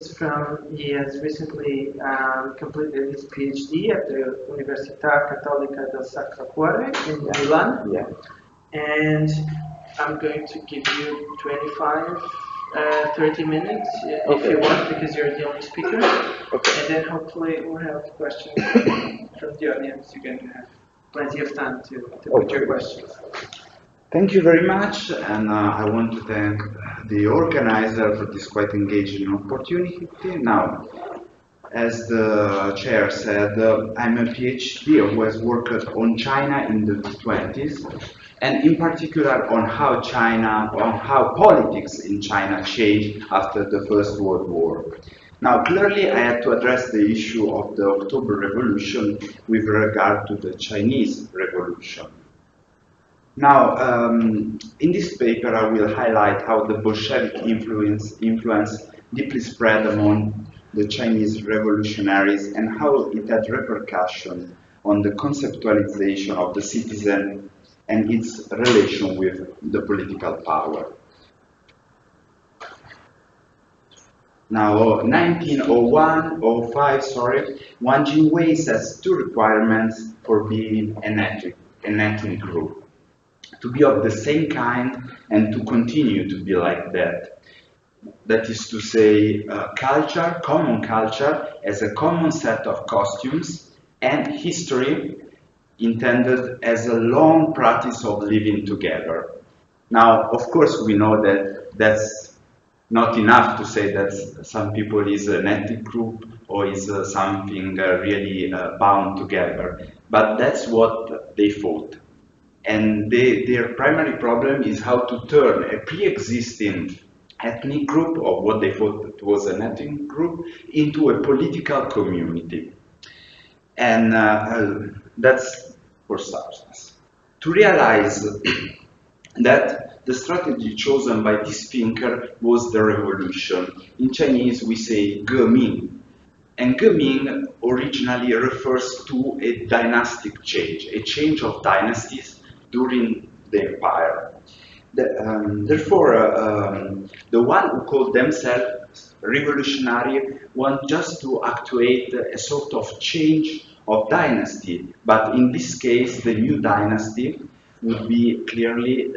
He has recently completed his PhD at the Università Cattolica del Sacro Cuore in Milan. Yeah. And I'm going to give you 25, 30 minutes if you want, because you're the only speaker. Okay. And then hopefully we'll have questions from the audience. You're going to have plenty of time to put your questions. Thank you very much, and I want to thank the organizer for this quite engaging opportunity. Now, as the chair said, I'm a PhD who has worked on China in the 20s, and in particular on how politics in China changed after the First World War. Now, clearly, I had to address the issue of the October Revolution with regard to the Chinese Revolution. Now, in this paper, I will highlight how the Bolshevik influence deeply spread among the Chinese revolutionaries and how it had repercussions on the conceptualization of the citizen and its relation with the political power. Now, 1905, Wang Jingwei sets two requirements for being an ethnic group: to be of the same kind and to continue to be like that. That is to say, culture, common culture, as a common set of costumes, and history intended as a long practice of living together. Now, of course, we know that that's not enough to say that some people is an ethnic group or is something really bound together, but that's what they fought. And their primary problem is how to turn a pre-existing ethnic group, or what they thought was an ethnic group, into a political community. And that's for starters. To realize that the strategy chosen by this thinker was the revolution. In Chinese, we say Geming. And Geming originally refers to a dynastic change, a change of dynasties during the empire. Therefore, the one who called themselves revolutionary want just to actuate a sort of change of dynasty, but in this case, the new dynasty would be clearly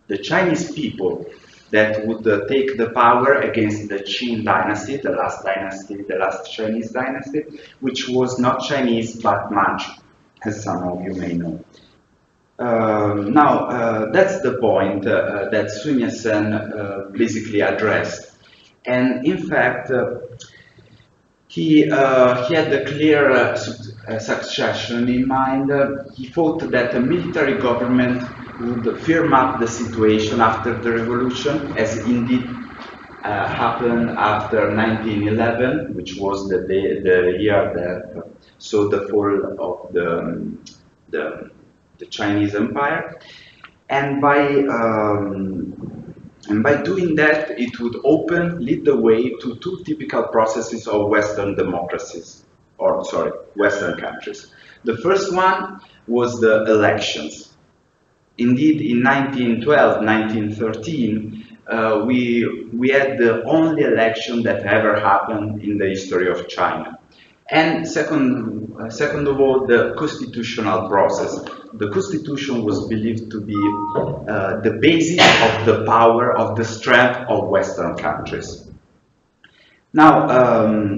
the Chinese people that would take the power against the Qing dynasty, the last Chinese dynasty, which was not Chinese but Manchu, as some of you may know. That's the point that Sun Yat-sen basically addressed. And in fact, he had a clear succession in mind. He thought that a military government would firm up the situation after the revolution, as indeed happened after 1911, which was the year that saw the fall of the Chinese Empire, and by doing that, it would lead the way to two typical processes of Western democracies, Western countries. The first one was the elections. Indeed, in 1912, 1913, we had the only election that ever happened in the history of China. And second of all, the constitutional process. The constitution was believed to be the basis of the power, of the strength of Western countries. Now,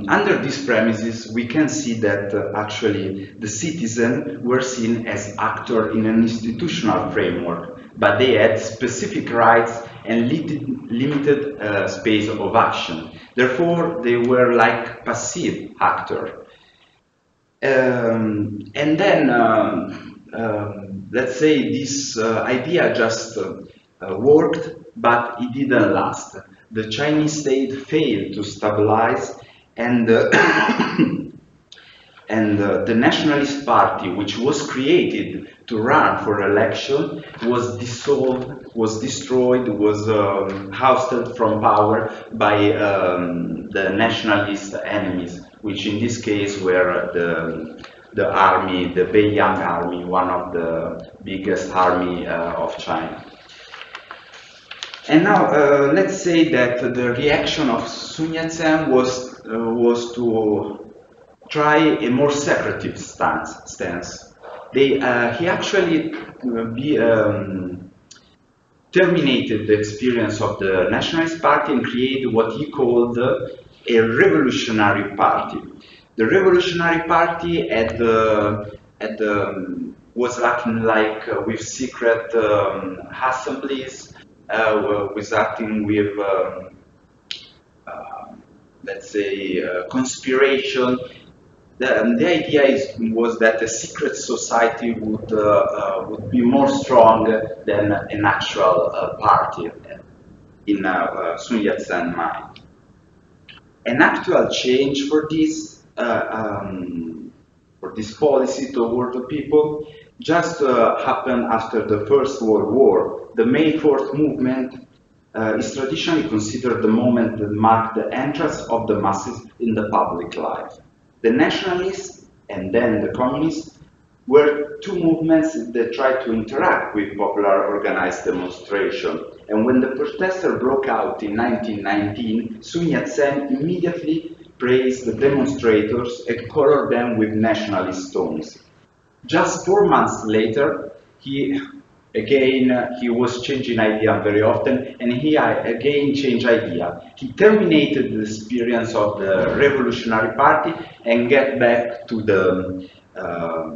under these premises, we can see that actually the citizens were seen as actors in an institutional framework, but they had specific rights and limited space of action. Therefore, they were like passive actors. And then, let's say this idea just worked, but it didn't last. The Chinese state failed to stabilize, and the Nationalist Party, which was created to run for election, was dissolved, was destroyed, was ousted from power by the nationalist enemies, which in this case were the army, the Beiyang army, one of the biggest army of China. And now let's say that the reaction of Sun Yat-sen was to try a more secretive stance. He actually terminated the experience of the Nationalist Party and created what he called a revolutionary party. The revolutionary party was acting like with secret assemblies, was acting with, let's say, conspiration. The idea was that a secret society would be more strong than an actual party in Sun Yat-sen's mind. An actual change for this policy toward the people just happened after the First World War. The May 4th movement is traditionally considered the moment that marked the entrance of the masses in the public life. The Nationalists and then the Communists were two movements that tried to interact with popular organized demonstration. And when the protesters broke out in 1919, Sun Yat-sen immediately praised the demonstrators and colored them with nationalist tones. Just 4 months later, he was changing idea very often, and he again changed idea. He terminated the experience of the Revolutionary Party and get back to the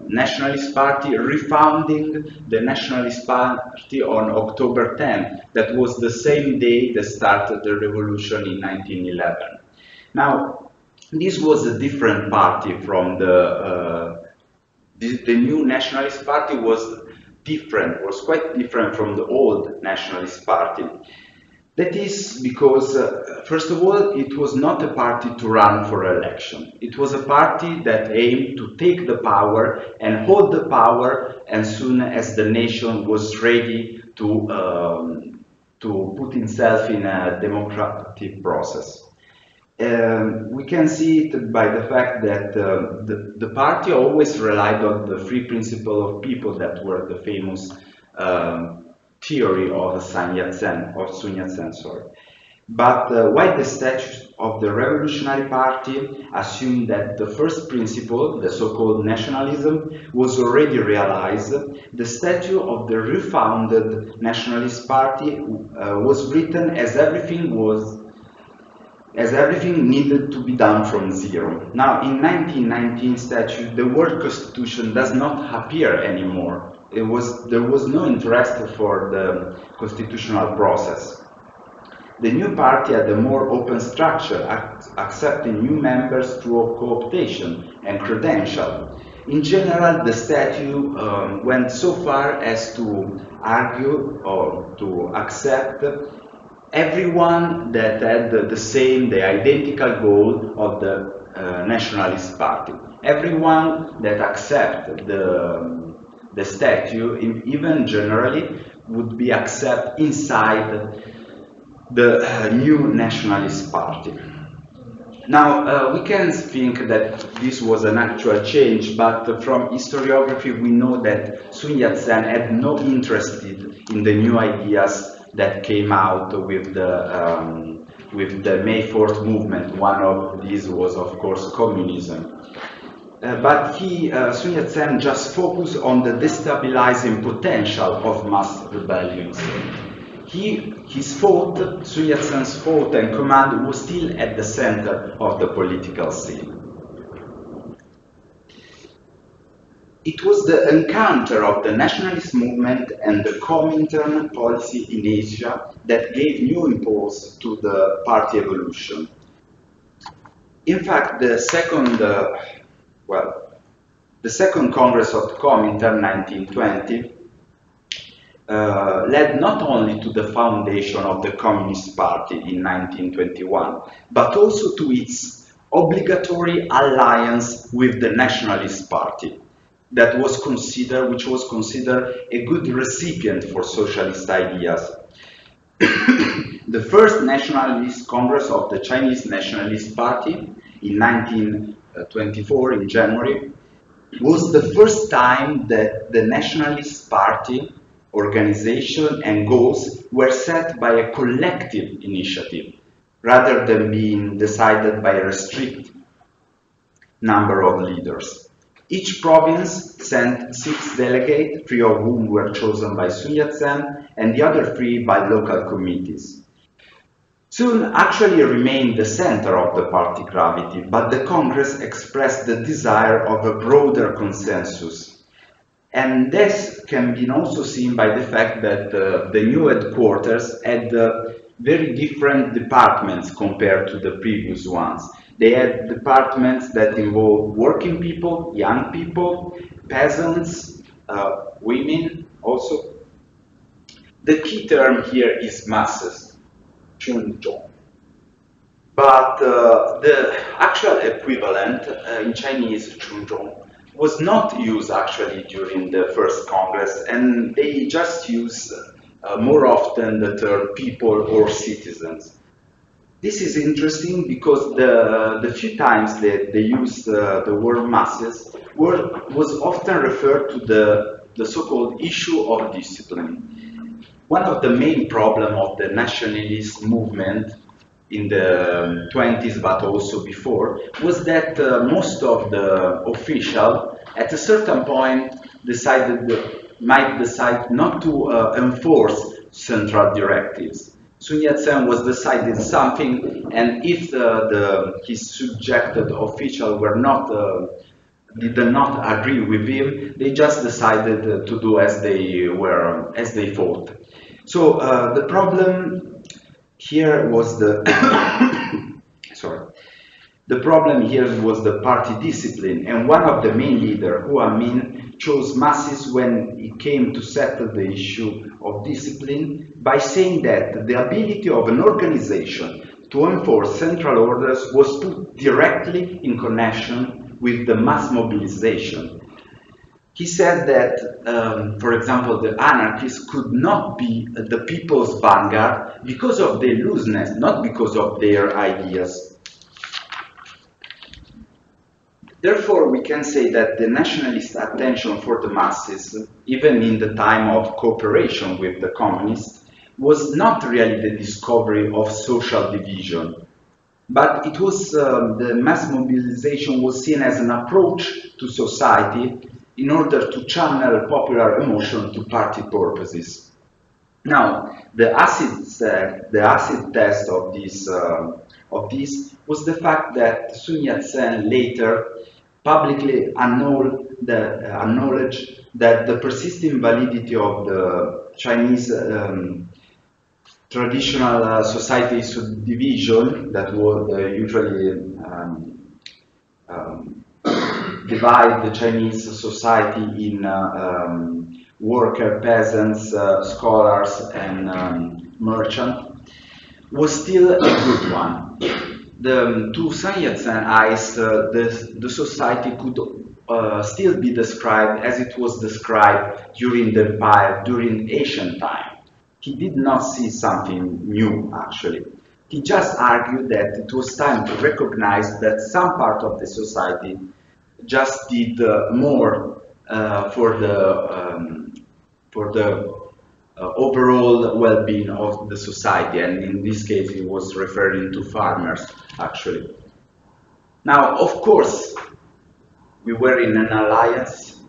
Nationalist Party, refounding the Nationalist Party on October 10th. That was the same day that started the revolution in 1911. Now, this was a different party from the new Nationalist Party was quite different from the old Nationalist Party. That is because, first of all, it was not a party to run for election. It was a party that aimed to take the power and hold the power as soon as the nation was ready to put itself in a democratic process. We can see it by the fact that the party always relied on the free principle of people that were the famous theory of Sun Yat-sen, sorry. But while the statute of the Revolutionary Party assumed that the first principle, the so-called nationalism, was already realized, the statute of the refounded Nationalist Party was written as everything needed to be done from zero. Now, in 1919 statute, the word constitution does not appear anymore. There was no interest for the constitutional process. The new party had a more open structure, accepting new members through co-optation and credential. In general, the statute went so far as to argue or to accept everyone that had the identical goal of the Nationalist Party. Everyone that accepted the statute, even generally, would be accepted inside the new Nationalist Party. Now, we can think that this was an actual change, but from historiography we know that Sun Yat-sen had no interest in the new ideas that came out with the May 4th movement. One of these was, of course, communism. But Sun Yat-sen just focused on the destabilizing potential of mass rebellions. Sun Yat-sen's thought and command was still at the center of the political scene. It was the encounter of the nationalist movement and the Comintern policy in Asia that gave new impulse to the party evolution. In fact, the second Congress of the Comintern, 1920, led not only to the foundation of the Communist Party in 1921, but also to its obligatory alliance with the Nationalist Party, which was considered a good recipient for socialist ideas. The first Nationalist Congress of the Chinese Nationalist Party in 1924 in January was the first time that the Nationalist Party organization and goals were set by a collective initiative, rather than being decided by a restricted number of leaders. Each province sent 6 delegates, 3 of whom were chosen by Sun Yat-sen, and the other 3 by local committees. Sun actually remained the center of the party gravity, but the Congress expressed the desire of a broader consensus. And this can be also seen by the fact that the new headquarters had very different departments compared to the previous ones. They had departments that involved working people, young people, peasants, women also. The key term here is masses, chunzhong. But the actual equivalent in Chinese, chunzhong, was not used actually during the first Congress, and they just use more often the term people or citizens. This is interesting because the few times that they used the word masses was often referred to the so-called issue of discipline. One of the main problems of the nationalist movement in the 20s, but also before, was that most of the officials at a certain point might decide not to enforce central directives. Sun Yat-sen was deciding something, and if his subjected officials did not agree with him, they just decided to do as they thought. So the problem here was the problem here was the party discipline, and one of the main leaders, Hu Amin, chose masses when it came to settle the issue of discipline by saying that the ability of an organization to enforce central orders was put directly in connection with the mass mobilization. He said that, for example, the anarchists could not be the people's vanguard because of their looseness, not because of their ideas. Therefore, we can say that the nationalist attention for the masses, even in the time of cooperation with the communists, was not really the discovery of social division, but it was the mass mobilization was seen as an approach to society in order to channel popular emotion to party purposes. Now, the acid test of this was the fact that Sun Yat-sen later publicly acknowledged that the persisting validity of the Chinese traditional society subdivision that would usually divide the Chinese society in worker, peasants, scholars, and merchant was still a good one. To Sun Yat-sen eyes, the society could still be described as it was described during the empire, during ancient time. He did not see something new, actually. He just argued that it was time to recognize that some part of the society just did more for the overall well-being of the society, and in this case he was referring to farmers, actually. Now, of course, we were in an alliance,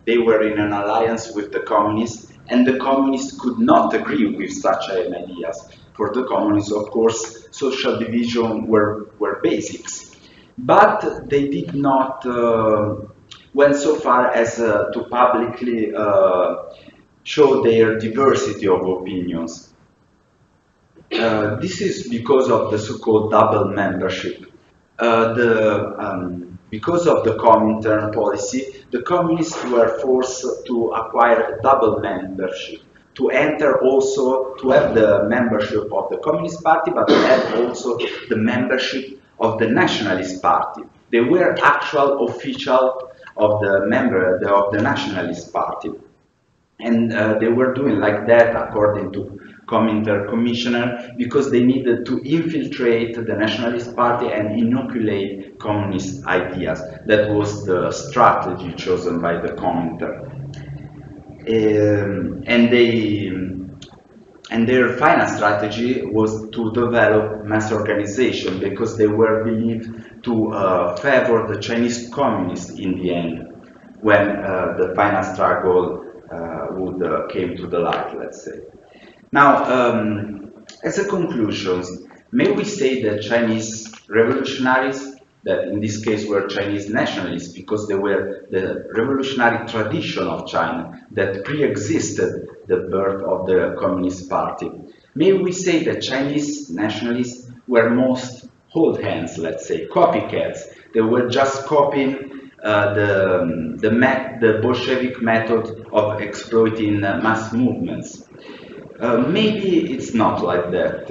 they were in an alliance with the communists, and the communists could not agree with such ideas. For the communists, of course, social division were basics, but they did not went so far as to publicly show their diversity of opinions. This is because of the so-called double membership. Because of the Comintern policy, the communists were forced to acquire a double membership, to enter also, to have the membership of the Communist Party, but to have also the membership of the Nationalist Party. They were actual official of the Nationalist Party. And they were doing like that, according to Comintern Commissioner, because they needed to infiltrate the Nationalist Party and inoculate communist ideas. That was the strategy chosen by the Comintern. And and their final strategy was to develop mass organization, because they were believed to favor the Chinese communists in the end, when the final struggle came to the light, let's say. Now, as a conclusion, may we say that Chinese revolutionaries, that in this case were Chinese nationalists, because they were the revolutionary tradition of China that pre-existed the birth of the Communist Party. May we say that Chinese nationalists were most old hands, let's say, copycats. They were just copying the Bolshevik method of exploiting mass movements. Maybe it's not like that.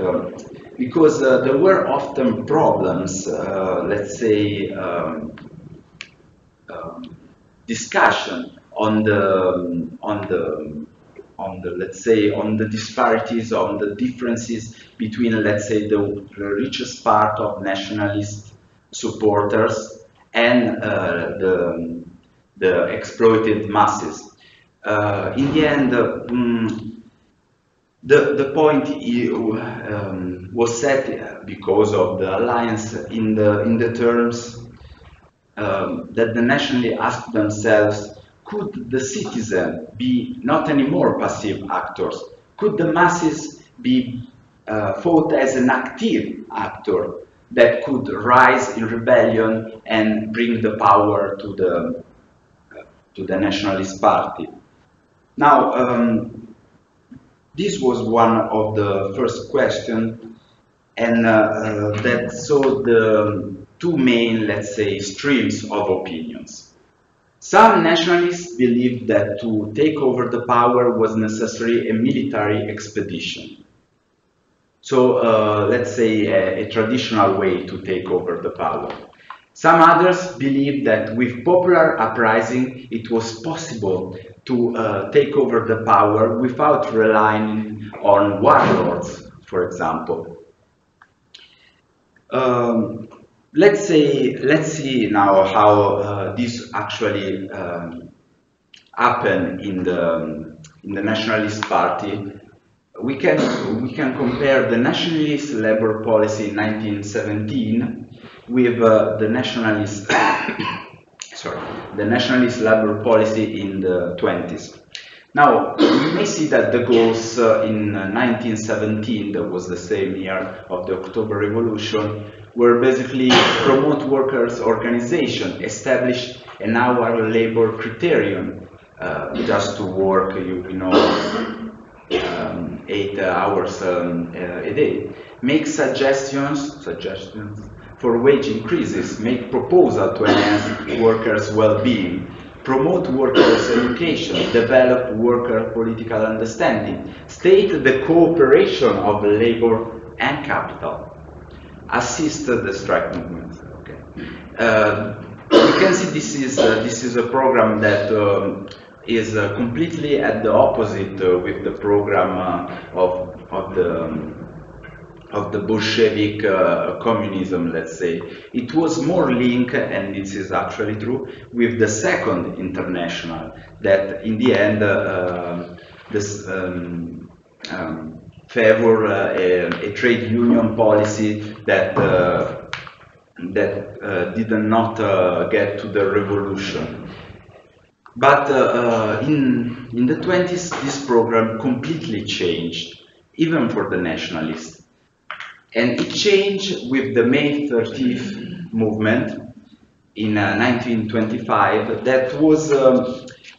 Because there were often problems, let's say, discussion on the disparities, on the differences between, let's say, the richest part of nationalist supporters and the exploited masses. In the end, the point was set because of the alliance in the terms that the nationalists asked themselves: could the citizen be not anymore passive actors? Could the masses be thought as an active actor that could rise in rebellion and bring the power to the Nationalist Party? Now, this was one of the first questions, and that saw the two main, let's say, streams of opinions. Some nationalists believed that to take over the power was necessary a military expedition. So, let's say, a traditional way to take over the power. Some others believed that with popular uprising it was possible to take over the power without relying on warlords, for example. Let's see now how this actually happened in the Nationalist Party. We can compare the Nationalist Labour policy in 1917 with the Nationalist the Nationalist Labour policy in the 20s. Now, you may see that the goals in 1917, that was the same year of the October Revolution, were basically promote workers' organization, establish an hour labor criterion, just to work, you know, 8 hours a day, make suggestions for wage increases, make proposals to enhance workers' well-being, promote workers' education, develop worker political understanding, state the cooperation of labor and capital, assist the strike movement. Okay. You can see this is a program that is completely at the opposite with the program of the Bolshevik communism, let's say. It was more linked, and this is actually true, with the Second International, that in the end favor a trade union policy that did not get to the revolution. But in the 20s, this program completely changed, even for the nationalists. And it changed with the May 30th movement in 1925. That was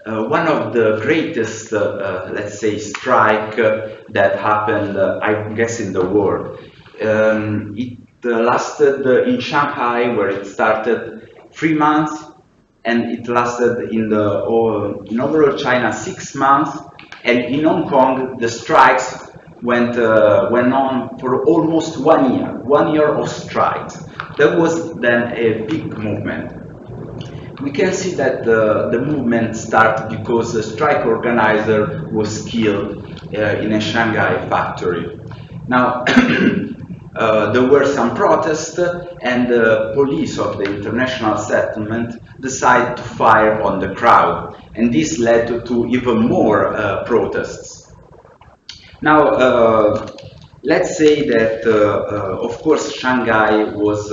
one of the greatest, let's say, strike that happened, I guess, in the world. It lasted in Shanghai, where it started, 3 months, and it lasted in overall China 6 months, and in Hong Kong the strikes went on for almost 1 year. 1 year of strikes. That was then a big movement. We can see that the movement started because the strike organizer was killed in a Shanghai factory. Now, there were some protests, and the police of the international settlement decided to fire on the crowd, and this led to even more protests. Now, let's say that, of course, Shanghai was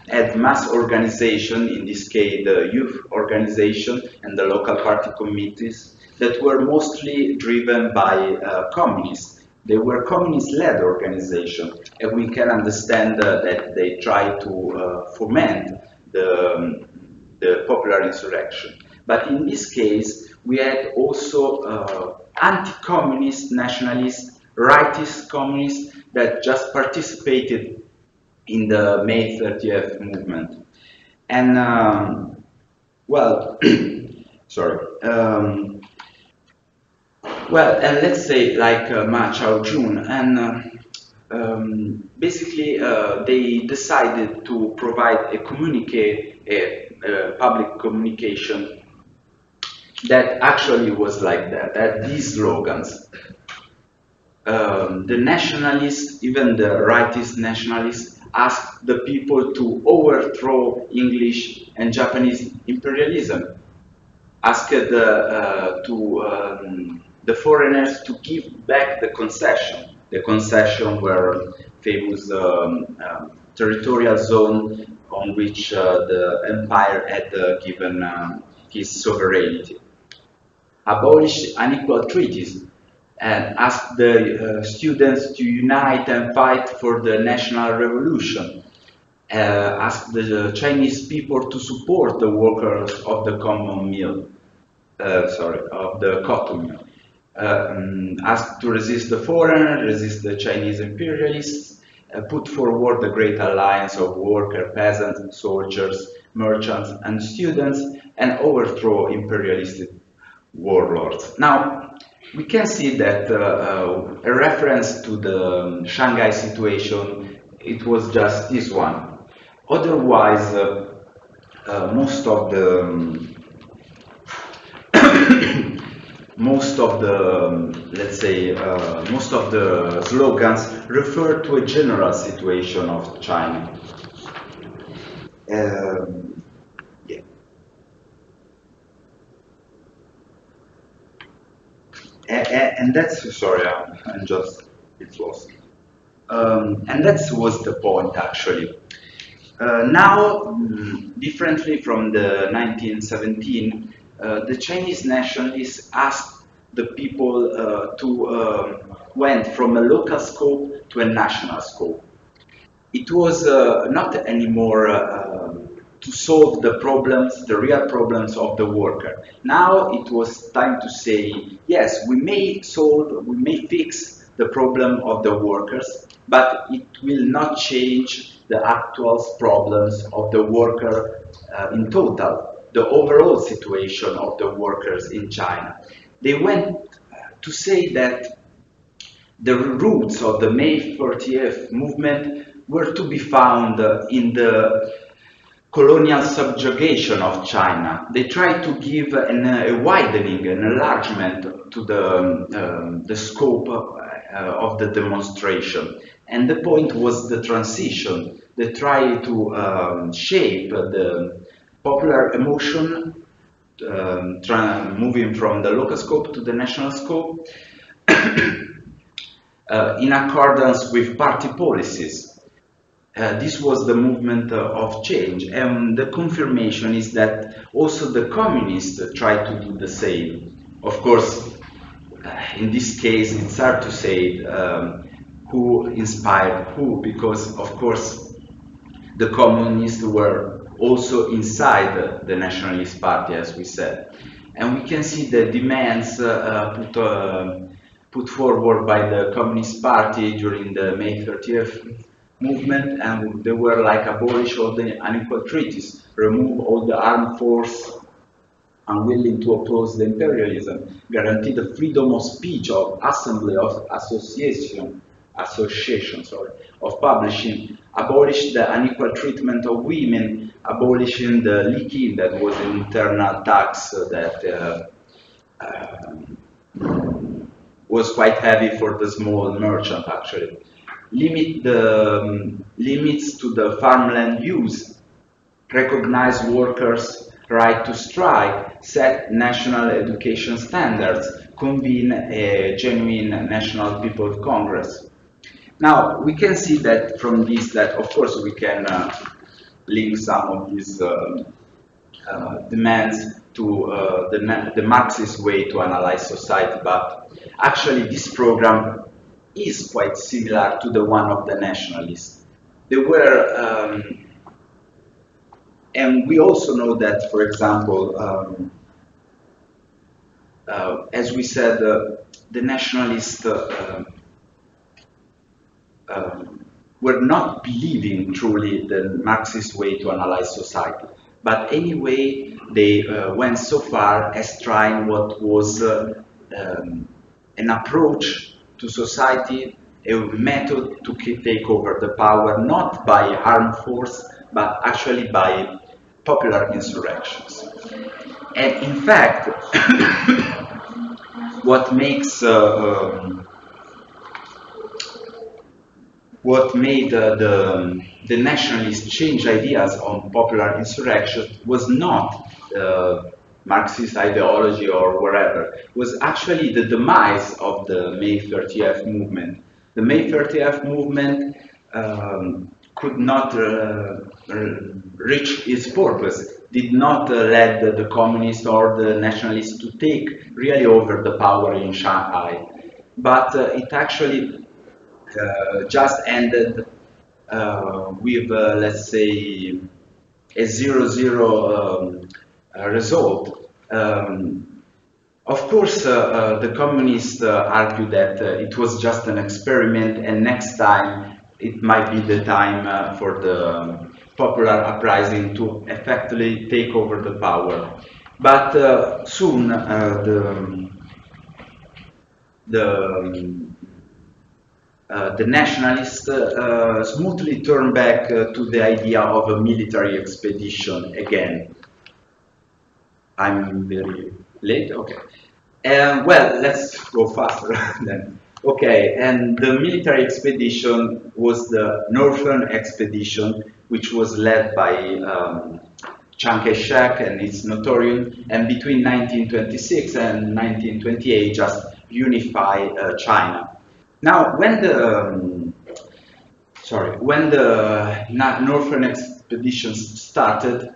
had mass organization, in this case the youth organization and the local party committees, that were mostly driven by communists. They were communist-led organizations, and we can understand that they tried to foment the popular insurrection. But in this case, we had also anti-communist nationalists, rightist communists that just participated in the May 30th movement. And, well, sorry. Well, and let's say like Ma Chao-jun, and basically they decided to provide a public communication that actually was like that, had these slogans. The nationalists, even the rightist nationalists, asked the people to overthrow English and Japanese imperialism, asked the foreigners to give back the concession. The concession were famous territorial zone on which the empire had given his sovereignty. Abolish unequal treaties and ask the students to unite and fight for the national revolution. Ask the Chinese people to support the workers of the common mill, of the cotton mill. Ask to resist the foreigner, resist the Chinese imperialists, put forward the great alliance of workers, peasants, soldiers, merchants, and students, and overthrow imperialistic warlords. Now, we can see that a reference to the Shanghai situation, it was just this one. Otherwise, most of the let's say, most of the slogans refer to a general situation of China. Yeah. And that's, sorry, I'm just, it's lost. And that was the point, actually. Now, differently from the 1917, the Chinese nationalists asked the people to went from a local scope to a national scope. It was not anymore to solve the problems, the real problems of the worker. Now it was time to say, yes, we may solve, we may fix the problem of the workers, but it will not change the actual problems of the worker in total, the overall situation of the workers in China. They went to say that the roots of the May 30th movement were to be found in the colonial subjugation of China. They tried to give a widening, an enlargement to the scope of the demonstration. And the point was the transition. They tried to shape the popular emotion, moving from the local scope to the national scope, in accordance with party policies. This was the movement of change, and the confirmation is that also the communists tried to do the same. Of course, in this case, it's hard to say who inspired who, because of course the communists were also inside the Nationalist Party, as we said. And we can see the demands put forward by the Communist Party during the May 30th movement, and they were like abolish all the unequal treaties, remove all the armed force, unwilling to oppose the imperialism, guarantee the freedom of speech, of assembly, of association, of publishing, abolish the unequal treatment of women, abolishing the leaking that was an internal tax that was quite heavy for the small merchant, actually. Limit the limits to the farmland use, recognize workers' right to strike, set national education standards, convene a genuine National People's Congress. Now, we can see that from this that, of course, we can link some of these demands to the Marxist way to analyze society, but actually this program is quite similar to the one of the nationalists. There were, and we also know that, for example, as we said, the nationalists were not believing truly the Marxist way to analyze society. But anyway, they went so far as trying what was an approach to society, a method to take over the power, not by armed force, but actually by popular insurrections. And in fact, what made the nationalists change ideas on popular insurrection was not Marxist ideology or whatever. It was actually the demise of the May 30th movement. The May 30th movement could not reach its purpose, did not lead the communists or the nationalists to take really over the power in Shanghai, but it actually just ended with, let's say, a 0-0 result. Of course, the communists argue that it was just an experiment, and next time it might be the time for the popular uprising to effectively take over the power. But soon the nationalists smoothly turned back to the idea of a military expedition again. I'm very late? Okay. Well, let's go faster then. Okay, and the military expedition was the Northern Expedition, which was led by Chiang Kai-shek and is Notorian, and between 1926 and 1928 just unify China. Now, when the Northern Expedition started,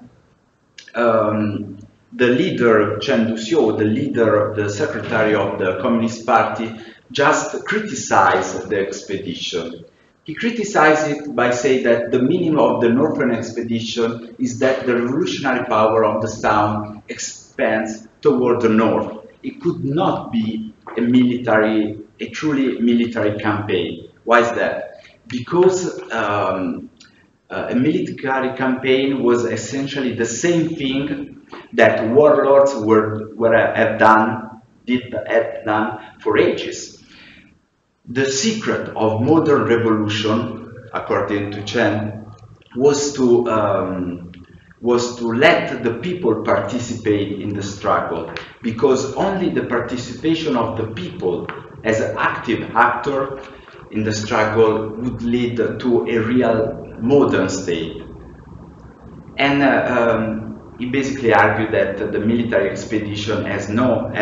the leader, Chen Duxiu, the leader, the secretary of the Communist Party, just criticized the expedition. He criticized it by saying that the meaning of the Northern Expedition is that the revolutionary power of the South expands toward the north. It could not be a truly military campaign. Why is that? Because a military campaign was essentially the same thing that warlords had done for ages. The secret of modern revolution, according to Chen, was to let the people participate in the struggle, because only the participation of the people as an active actor in the struggle would lead to a real modern state. And he basically argued that the military expedition had no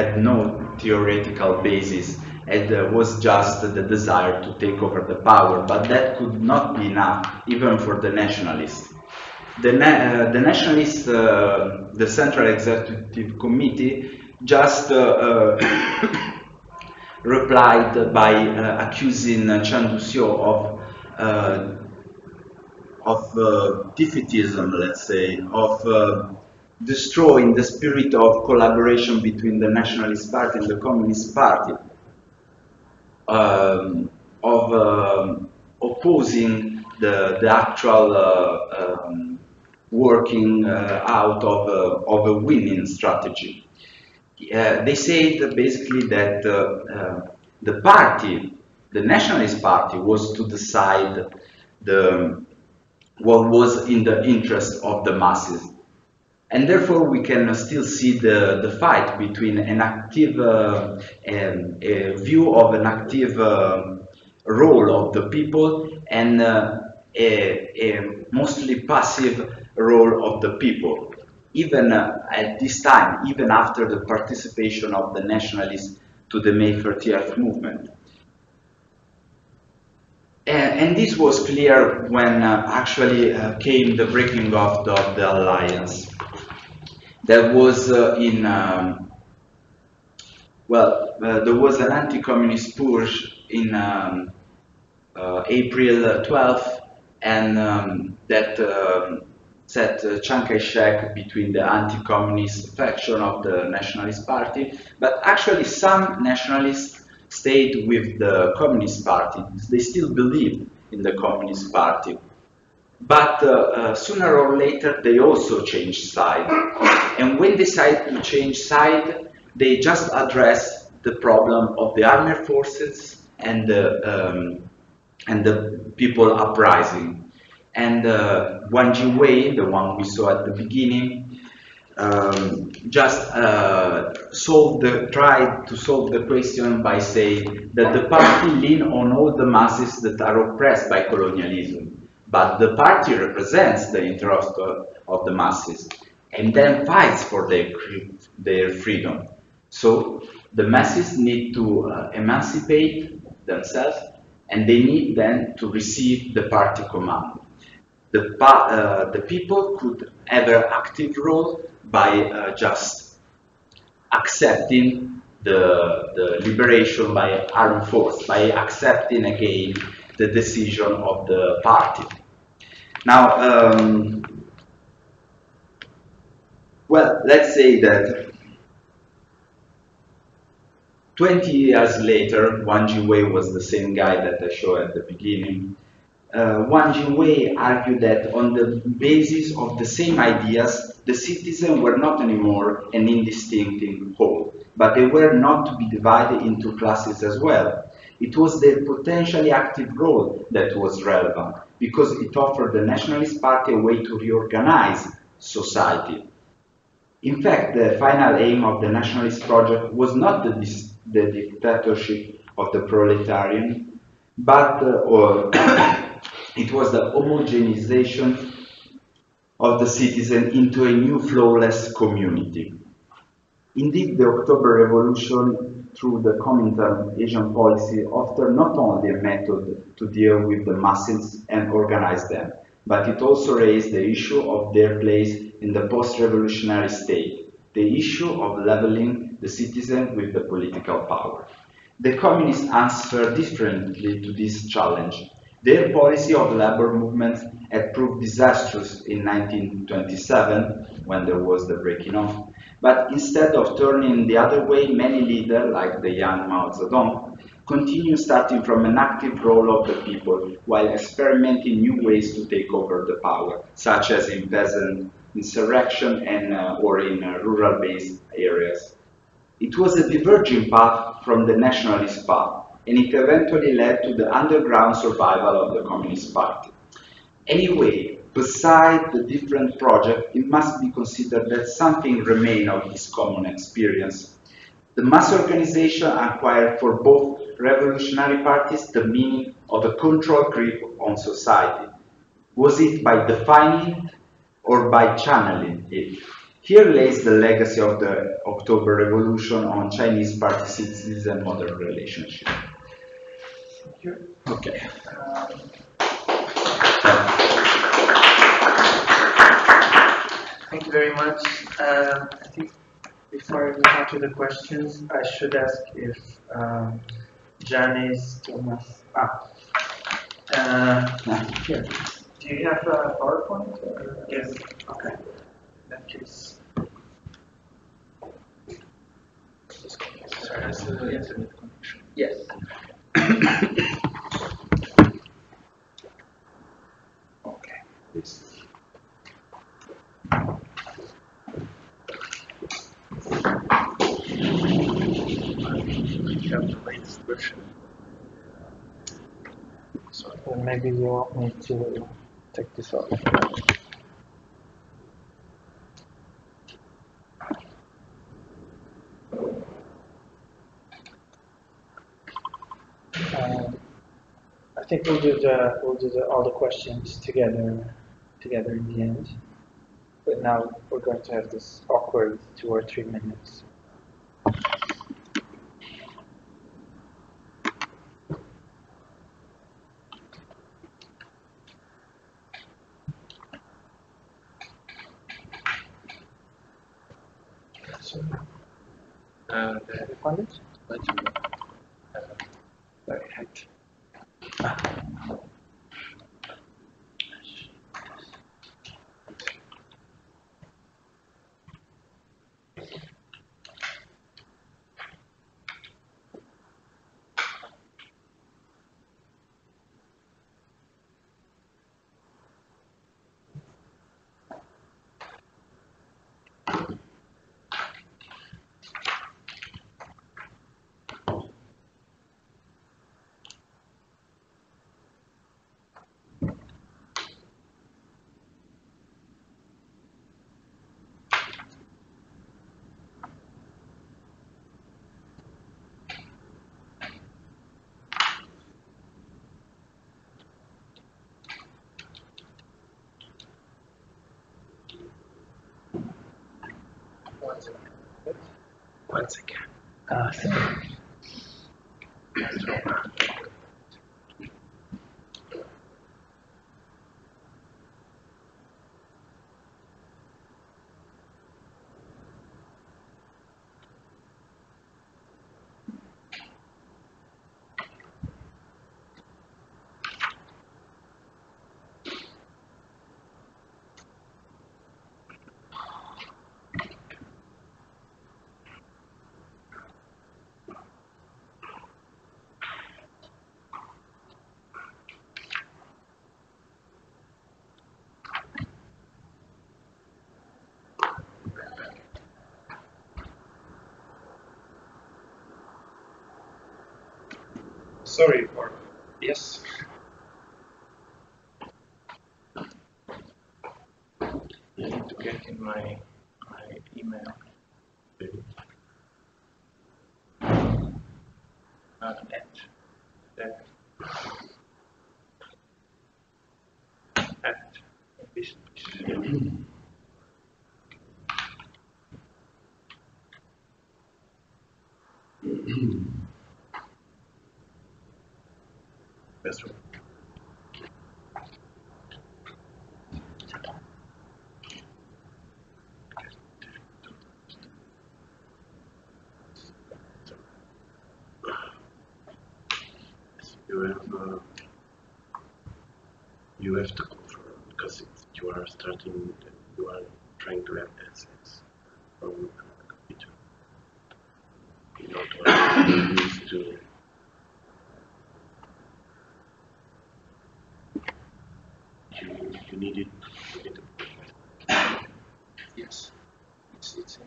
theoretical basis. It was just the desire to take over the power, but that could not be enough, even for the nationalists. The nationalists, the Central Executive Committee, just replied by accusing Chen Duxiu of defeatism, let's say, of destroying the spirit of collaboration between the Nationalist Party and the Communist Party, of opposing the actual working out of a winning strategy. They said basically that the party, the Nationalist Party, was to decide what was in the interest of the masses. And therefore, we can still see the fight between an active a view of an active role of the people and a mostly passive role of the people. Even at this time, even after the participation of the nationalists to the May 30th movement. And this was clear when actually came the breaking off of the alliance. That was there was an anti-communist push in April 12th, and that set Chiang Kai-shek between the anti-communist faction of the Nationalist Party, but actually some nationalists stayed with the Communist Party. They still believed in the Communist Party. But sooner or later, they also changed side. And when they decided to change side, they just addressed the problem of the armed forces and the people uprising. And Wang Jingwei, the one we saw at the beginning, just tried to solve the question by saying that the party leans on all the masses that are oppressed by colonialism, but the party represents the interest of the masses and then fights for their freedom. So the masses need to emancipate themselves, and they need then to receive the party command. The people could have an active role by just accepting the liberation by armed force, by accepting again the decision of the party. Now, well, let's say that 20 years later, Wang Jingwei was the same guy that I showed at the beginning. Wang Jingwei argued that on the basis of the same ideas, the citizens were not anymore an indistinct whole, but they were not to be divided into classes as well. It was their potentially active role that was relevant, because it offered the Nationalist Party a way to reorganize society. In fact, the final aim of the Nationalist project was not the dictatorship of the proletariat, but it was the homogenization of the citizen into a new flawless community. Indeed, the October Revolution, through the Comintern Asian policy, offered not only a method to deal with the masses and organize them, but it also raised the issue of their place in the post-revolutionary state, the issue of leveling the citizen with the political power. The communists answered differently to this challenge. Their policy of labor movements had proved disastrous in 1927, when there was the breaking off. But instead of turning the other way, many leaders, like the young Mao Zedong, continue starting from an active role of the people, while experimenting new ways to take over the power, such as in peasant insurrection and or in rural-based areas. It was a diverging path from the nationalist path, and it eventually led to the underground survival of the Communist Party. Anyway, beside the different projects, it must be considered that something remained of this common experience. The mass organization acquired for both revolutionary parties the meaning of a control grip on society. Was it by defining it or by channeling it? Here lays the legacy of the October Revolution on Chinese party-citizen-model relationship. Thank you. Okay. Thank you very much. I think before we come to the questions, I should ask if Janice, Thomas, here. Do you have a PowerPoint? Or? Yes. Okay. In that case. Sorry, that's the internet connection. Yes. Okay. Please. You have the latest version. So maybe you want me to take this off. I think we'll do all the questions together in the end. But now we're going to have this awkward 2 or 3 minutes. The college? Right. Once again. Sorry. Sorry for yes. You need to get in my email. At this. That's right. You have to confirm because you are starting. You are trying to have access from a computer. You don't want to. You need it. Yes. It's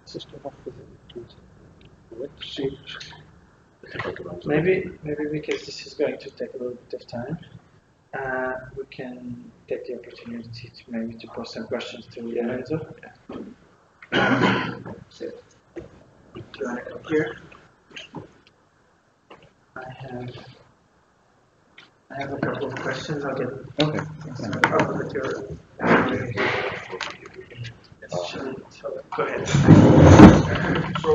System of physics. what? Maybe because this is going to take a little bit of time, we can take the opportunity to maybe to pose some questions to Lorenzo. So, do you want to come here? I have a couple of questions. I'll get. Okay. I'll put your. So go ahead. So,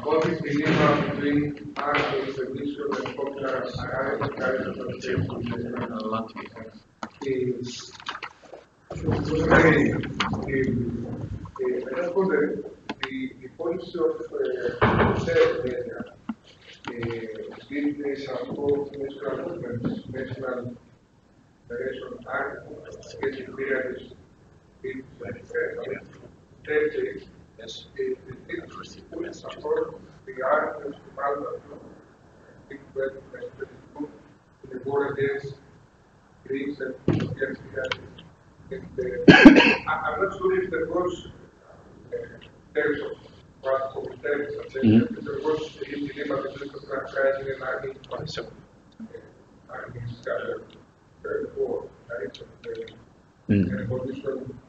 what is the difference between art exhibition and popular the policy of self-media did support national movements, national liberation act, against imperialism in decades. Yes. It did support the art of in the war against Greece and against I'm not sure if there was terms of what for terms of there was a dilemma between the franchising and army war, right? The revolution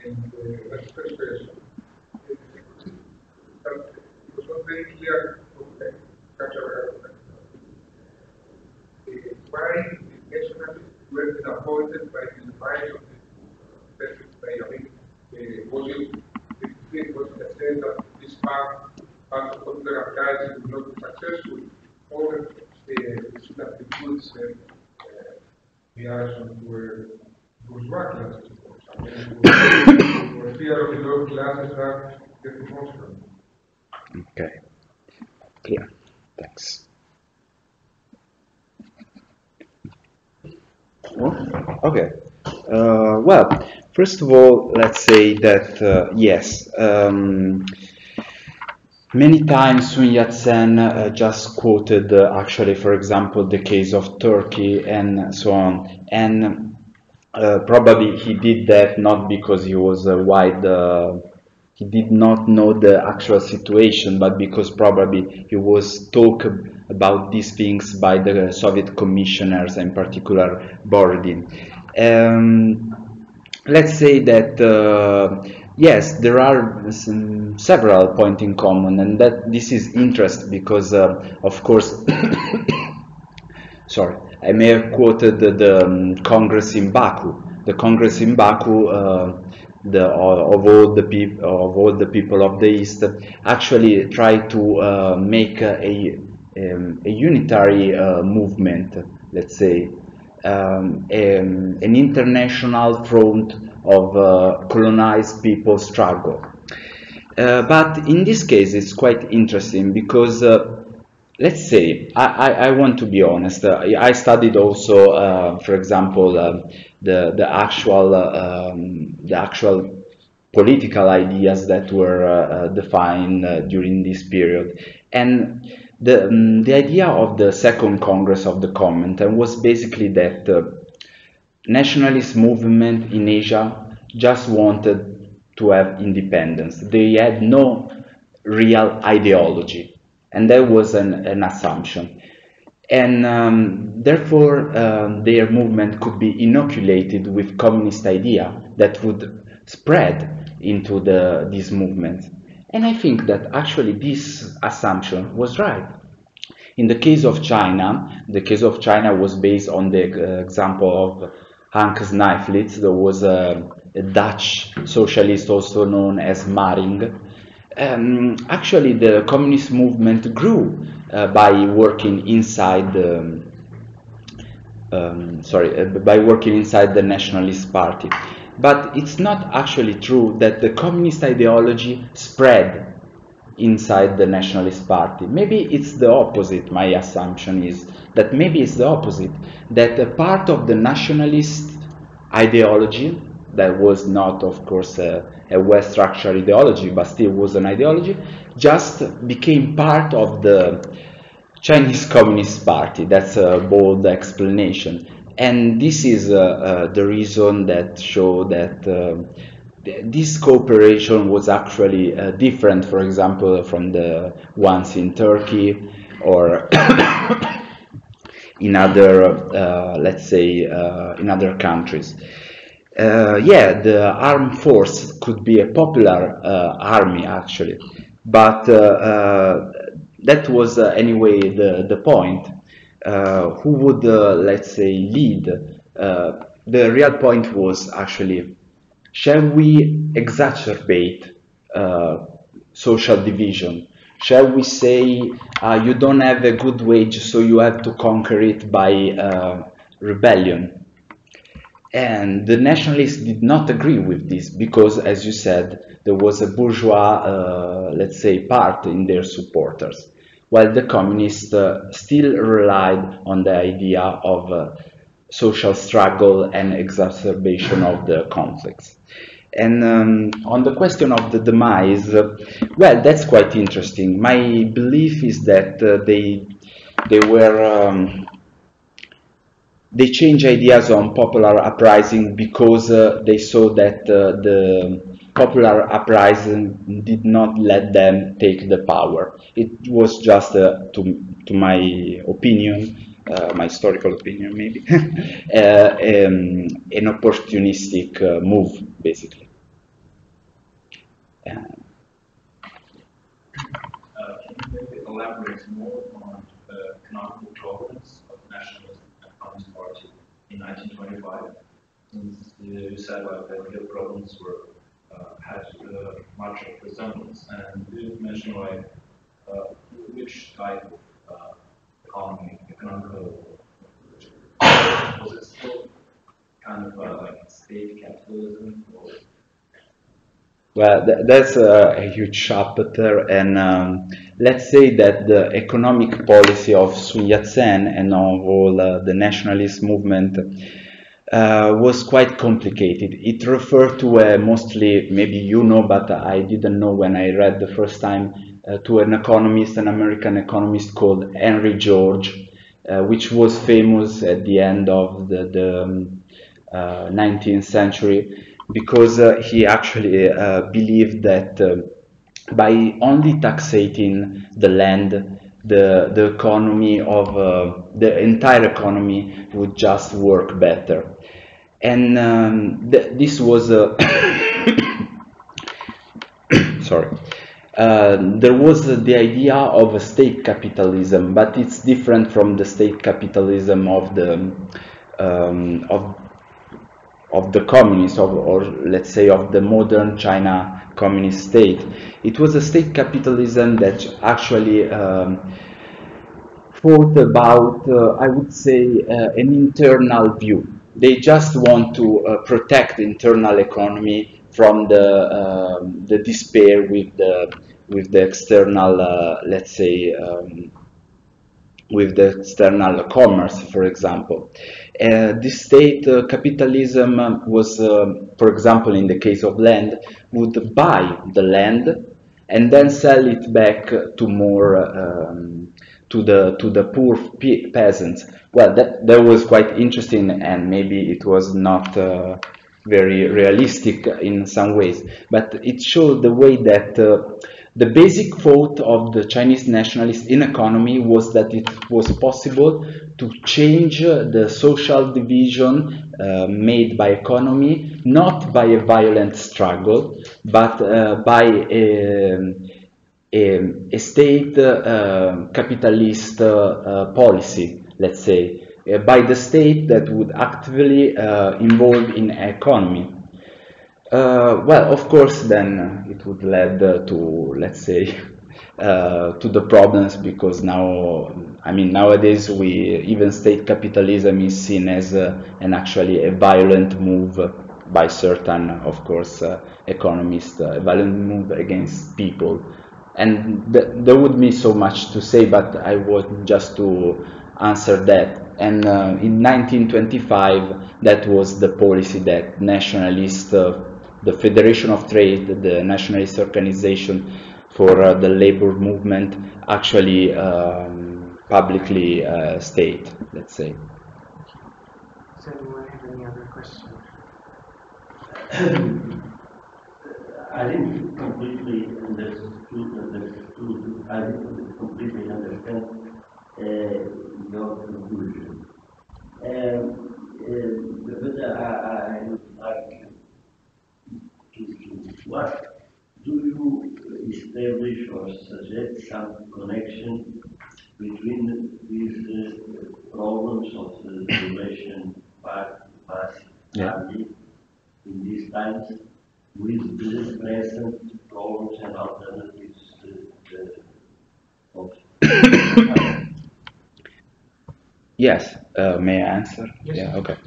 and that's the first question. It was not very clear why the nationalists were appointed by the device of the was it the sense that this part part of popular uprising would not be successful, or the should have the goods reaction to a bourgeois class, I suppose. I mean, or fear of the lower classes that get emotional. Okay, clear. Thanks. Okay. Well, first of all, let's say that yes, many times Sun Yat-sen just quoted actually, for example, the case of Turkey and so on, and probably he did that not because he was he did not know the actual situation, but because probably he was talked about these things by the Soviet commissioners, in particular Borodin. Let's say that yes, there are several points in common, and that this is interesting because, of course, sorry, I may have quoted the Congress in Baku. The Congress in Baku, of all the people of the East, actually tried to make a unitary movement, let's say, an international front of colonized people struggle. But in this case, it's quite interesting because, let's say, I want to be honest. I studied also, for example, the actual political ideas that were defined during this period, and the idea of the Second Congress of the Comintern was basically that nationalist movement in Asia just wanted to have independence. They had no real ideology, and that was an assumption. And therefore, their movement could be inoculated with communist idea that would spread into this movement. And I think that actually this assumption was right. In the case of China, the case of China was based on the example of Hank Sniflitz. There was a Dutch socialist also known as Maring. Actually, the communist movement grew by working inside by working inside the Nationalist Party. But it's not actually true that the communist ideology spread inside the Nationalist Party. Maybe it's the opposite. My assumption is that maybe it's the opposite, that a part of the nationalist ideology that was not, of course, a well-structured ideology, but still was an ideology, just became part of the Chinese Communist Party. That's a bold explanation. And this is the reason that show that this cooperation was actually different, for example, from the ones in Turkey or in other, let's say, in other countries. Yeah, the armed force could be a popular army, actually, but that was anyway the point. Who would, let's say, lead? The real point was actually, shall we exacerbate social division? Shall we say you don't have a good wage, so you have to conquer it by rebellion? And the nationalists did not agree with this because, as you said, there was a bourgeois, let's say, part in their supporters, while the communists still relied on the idea of social struggle and exacerbation of the conflicts. And on the question of the demise, well, that's quite interesting. My belief is that they changed ideas on popular uprising because they saw that the popular uprising did not let them take the power. It was just, to my opinion, my historical opinion maybe, an opportunistic move, basically. Can you maybe elaborate more on the economic problems of nationalism and Communist Party in 1925? Since you said that the real problems were had much of resemblance, and you mentioned like which type of economical, was it still kind of like state capitalism? Or? Well, that's a huge chapter, and let's say that the economic policy of Sun Yat-sen and of all the nationalist movement was quite complicated. It referred to mostly, maybe you know, but I didn't know when I read the first time, to an economist, an American economist called Henry George, which was famous at the end of the 19th century, because he actually believed that by only taxating the land, the economy of the entire economy would just work better. And this was sorry. There was the idea of a state capitalism, but it's different from the state capitalism of the communists, or let's say of the modern China communist state. It was a state capitalism that actually thought about, I would say, an internal view. They just want to protect the internal economy from the despair with the external, let's say, with the external commerce, for example. This state capitalism was, for example, in the case of land, would buy the land and then sell it back to more to the poor peasants. Well, that was quite interesting, and maybe it was not very realistic in some ways, but it showed the way that the basic thought of the Chinese nationalists in economy was that it was possible to change the social division made by economy, not by a violent struggle, but by a state capitalist policy, let's say, by the state that would actively involve in economy. Well, of course, then it would lead to, let's say, to the problems, because now, I mean, nowadays even state capitalism is seen as an actually a violent move by certain, of course, economists, a violent move against people. And there would be so much to say, but I want just to answer that. And in 1925, that was the policy that nationalists, the Federation of Trade, the nationalist organization for the labor movement, actually publicly state, let's say. Does anyone have any other questions? I didn't completely understood. I didn't completely understand your conclusion. But I would like to ask, do you establish or suggest some connection between these problems of the relation party in these times with the present problems and alternatives of Yes, may I answer? Yes. Yeah, okay.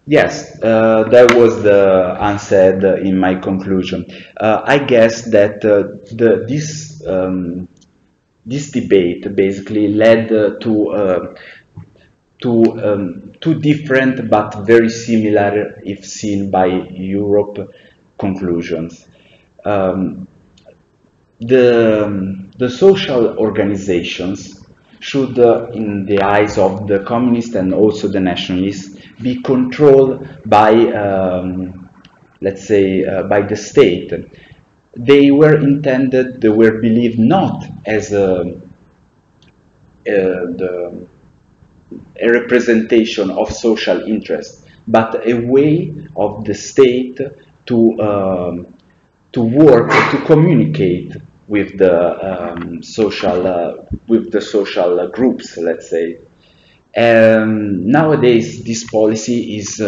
Yes, that was the answered in my conclusion. I guess that this debate basically led to two different but very similar, if seen by Europe, conclusions. The social organizations should, in the eyes of the communists and also the nationalists, be controlled by, let's say, by the state. They were intended, they were believed not as a representation of social interest, but a way of the state to work, to communicate with the social groups, let's say. Nowadays, this policy is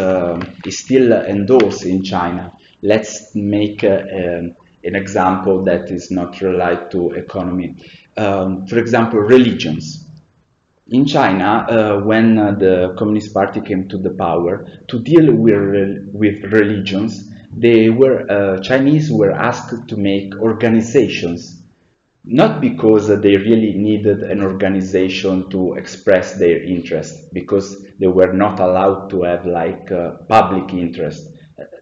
still endorsed in China. Let's make a an example that is not related to economy. For example, religions. In China, when the Communist Party came to the power, to deal with religions, Chinese were asked to make organizations, not because they really needed an organization to express their interest, because they were not allowed to have like public interest,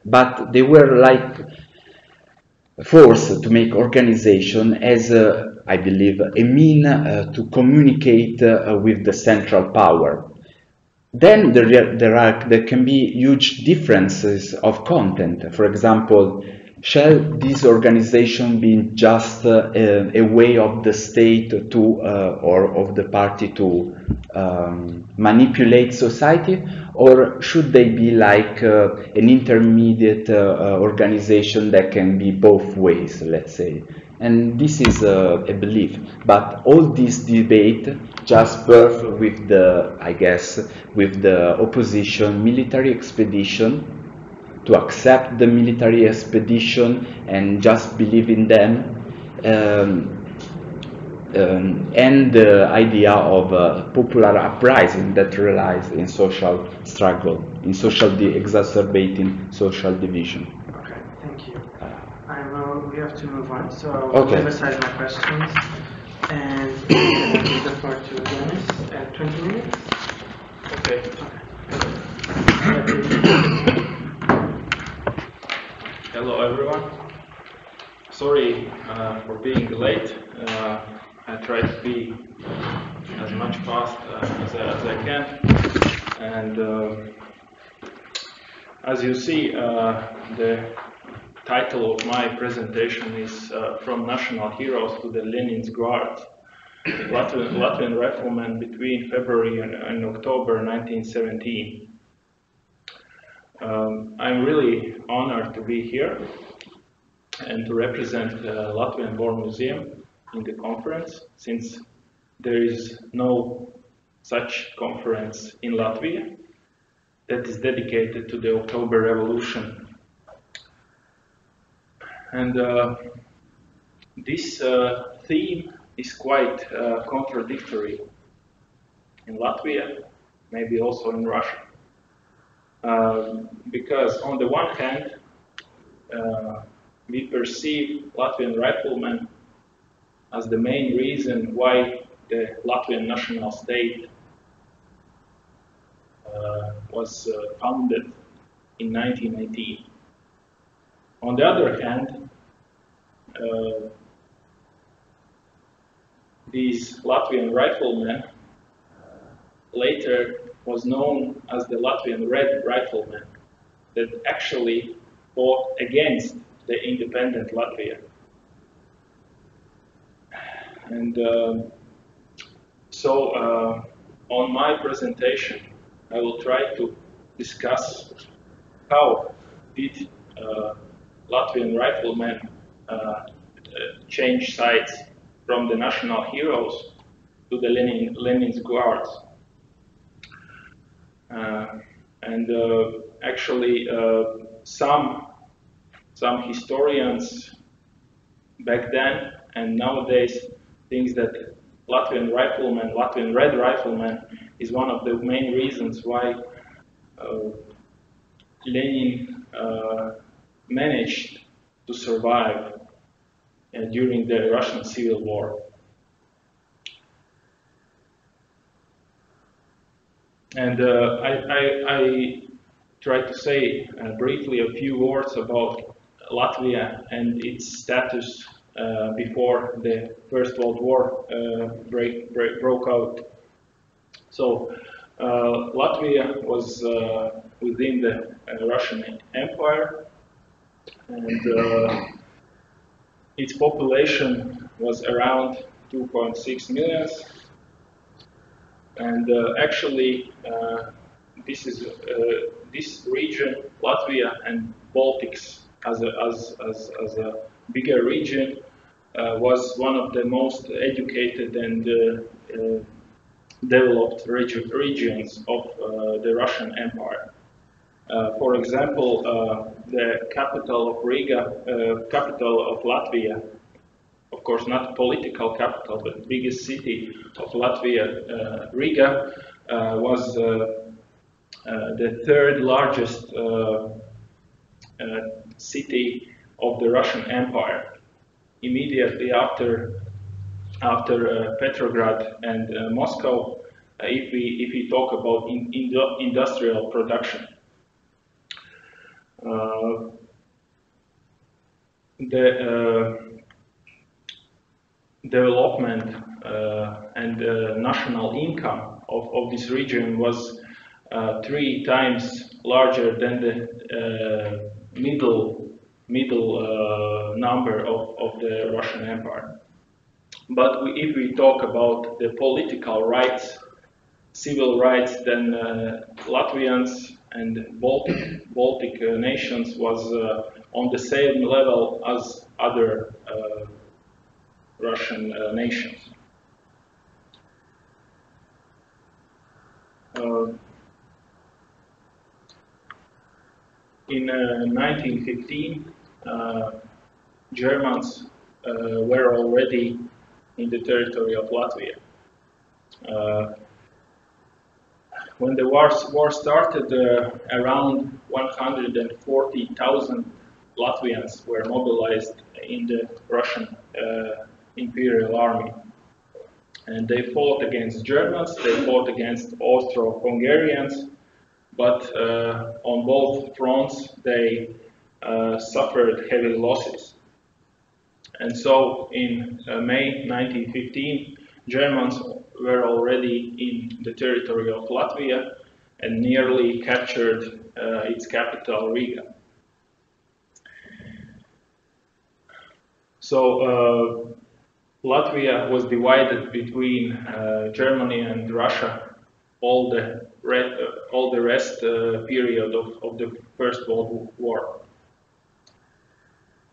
but they were like forced to make organization as I believe a mean to communicate with the central power. Then there can be huge differences of content. For example, shall this organization be just a way of the state to or of the party to manipulate society, or should they be like an intermediate organization that can be both ways, let's say? And this is a belief, but all this debate just birthed with the, I guess, with the opposition military expedition, to accept the military expedition and just believe in them, and the idea of popular uprising that relies in social struggle, in exacerbating social division. Okay, thank you. We have to move on, so okay. I'll leave aside my questions and give the floor to Dennis at 20 minutes. Okay. Hello everyone. Sorry for being late. I try to be as much fast as I can. And as you see, the title of my presentation is From National Heroes to the Lenin's Guard, Latvian Riflemen between February and October 1917. I'm really honored to be here and to represent the Latvian War Museum in the conference, since there is no such conference in Latvia that is dedicated to the October Revolution. And this theme is quite contradictory in Latvia, maybe also in Russia. Because on the one hand, we perceive Latvian Riflemen as the main reason why the Latvian national state was founded in 1918. On the other hand, these Latvian Riflemen later was known as the Latvian Red Riflemen, that actually fought against the independent Latvia. And so on my presentation, I will try to discuss how did Latvian Riflemen change sides from the national heroes to the Lenin's Guards. Actually, some historians back then and nowadays think that Latvian Rifleman, Latvian Red Rifleman, is one of the main reasons why Lenin managed to survive during the Russian Civil War. And I try to say briefly a few words about Latvia and its status before the First World War broke out. So Latvia was within the Russian Empire, and its population was around 2.6 million. And actually, this region, Latvia and Baltics, as a bigger region, was one of the most educated and developed regions of the Russian Empire. For example, the capital of Riga, capital of Latvia, of course not political capital, but biggest city of Latvia, Riga, was the third largest city of the Russian Empire. Immediately after Petrograd and Moscow, if we talk about industrial production. The development and national income of this region was 3 times larger than the middle number of the Russian Empire. But if we talk about the political rights, civil rights, then Latvians and Baltic nations was on the same level as other Russian nations. In 1915, Germans were already in the territory of Latvia. When the war started, around 140,000 Latvians were mobilized in the Russian Imperial Army. And they fought against Germans, they fought against Austro-Hungarians, but on both fronts they suffered heavy losses. And so in May 1915, Germans were already in the territory of Latvia and nearly captured its capital, Riga. So Latvia was divided between Germany and Russia all the rest period of the First World War.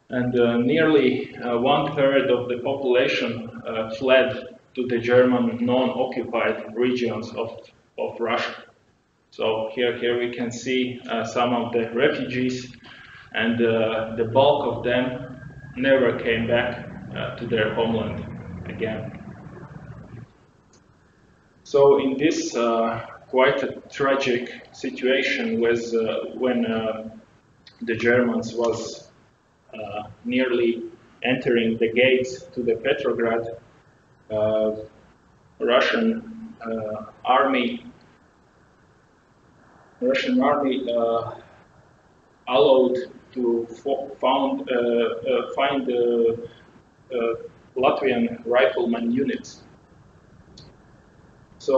And nearly 1/3 of the population fled to the German non-occupied regions of Russia. So here we can see some of the refugees, and the bulk of them never came back to their homeland again. So in this quite a tragic situation was when the Germans was nearly entering the gates to the Petrograd, Russian army allowed to find Latvian Rifleman units. So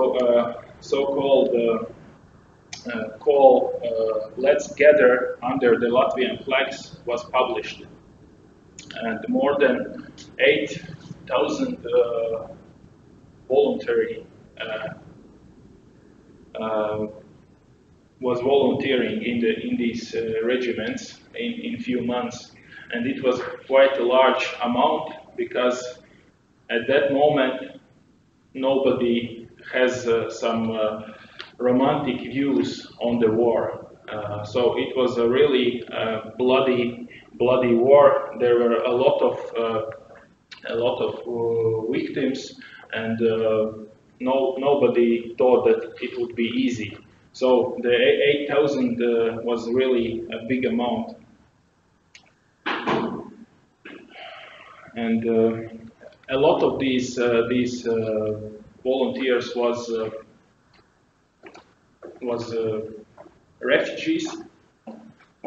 so-called call "Let's Gather Under the Latvian Flags" was published, and more than 8,000 voluntary was volunteering in these regiments in few months, and it was quite a large amount because at that moment nobody has some romantic views on the war. So it was a really bloody war. There were a lot of victims, and nobody thought that it would be easy. So the 8,000 was really a big amount, and a lot of these volunteers was refugees,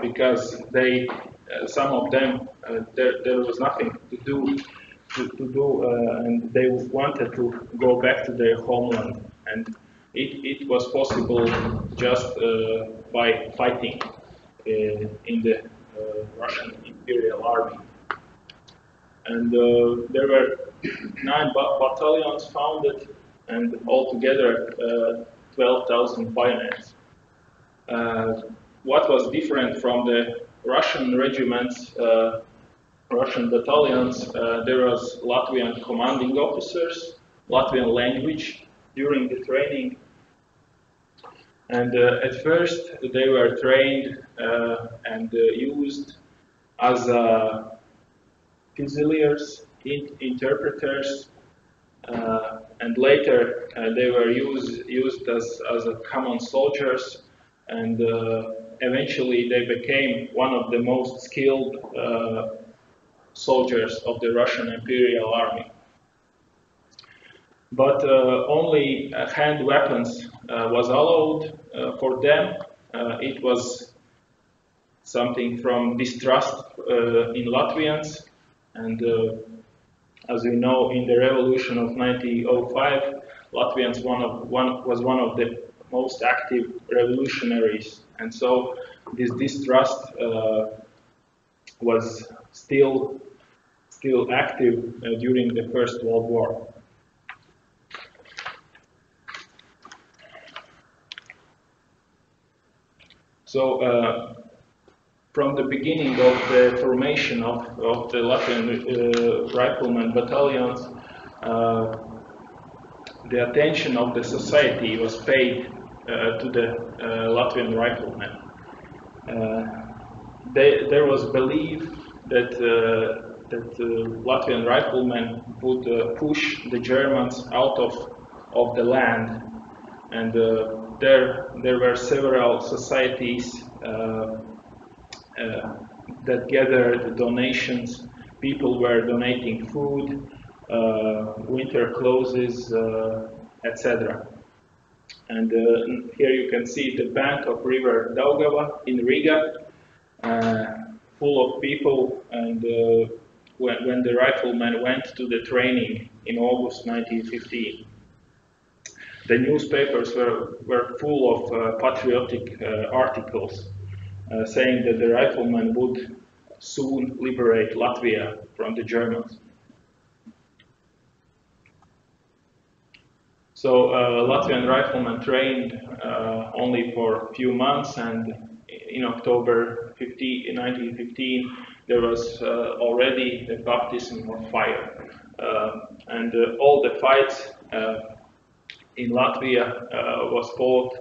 because they some of them there was nothing to do and they wanted to go back to their homeland, and it was possible just by fighting in the Russian Imperial Army. And there were 9 battalions founded, and altogether 12,000 bayonets. What was different from the Russian regiments, Russian battalions, there was Latvian commanding officers, Latvian language during the training, And at first they were trained and used as fusiliers, interpreters, and later they were used as a common soldiers, and eventually they became one of the most skilled soldiers of the Russian Imperial Army. But only hand weapons was allowed for them. It was something from distrust in Latvians, and as you know, in the revolution of 1905, Latvians was one of the most active revolutionaries, and so this distrust was still active during the First World War. So from the beginning of the formation of the Latvian Rifleman battalions, the attention of the society was paid to the Latvian Riflemen. There was belief that Latvian Riflemen would push the Germans out of the land, and there were several societies that gathered donations. People were donating food, winter clothes, etc. And here you can see the bank of River Daugava in Riga, full of people. And when the riflemen went to the training in August 1915, the newspapers were full of patriotic articles saying that the riflemen would soon liberate Latvia from the Germans. So Latvian riflemen trained only for a few months, and in October 1915 there was already the baptism of fire, and all the fights in Latvia was fought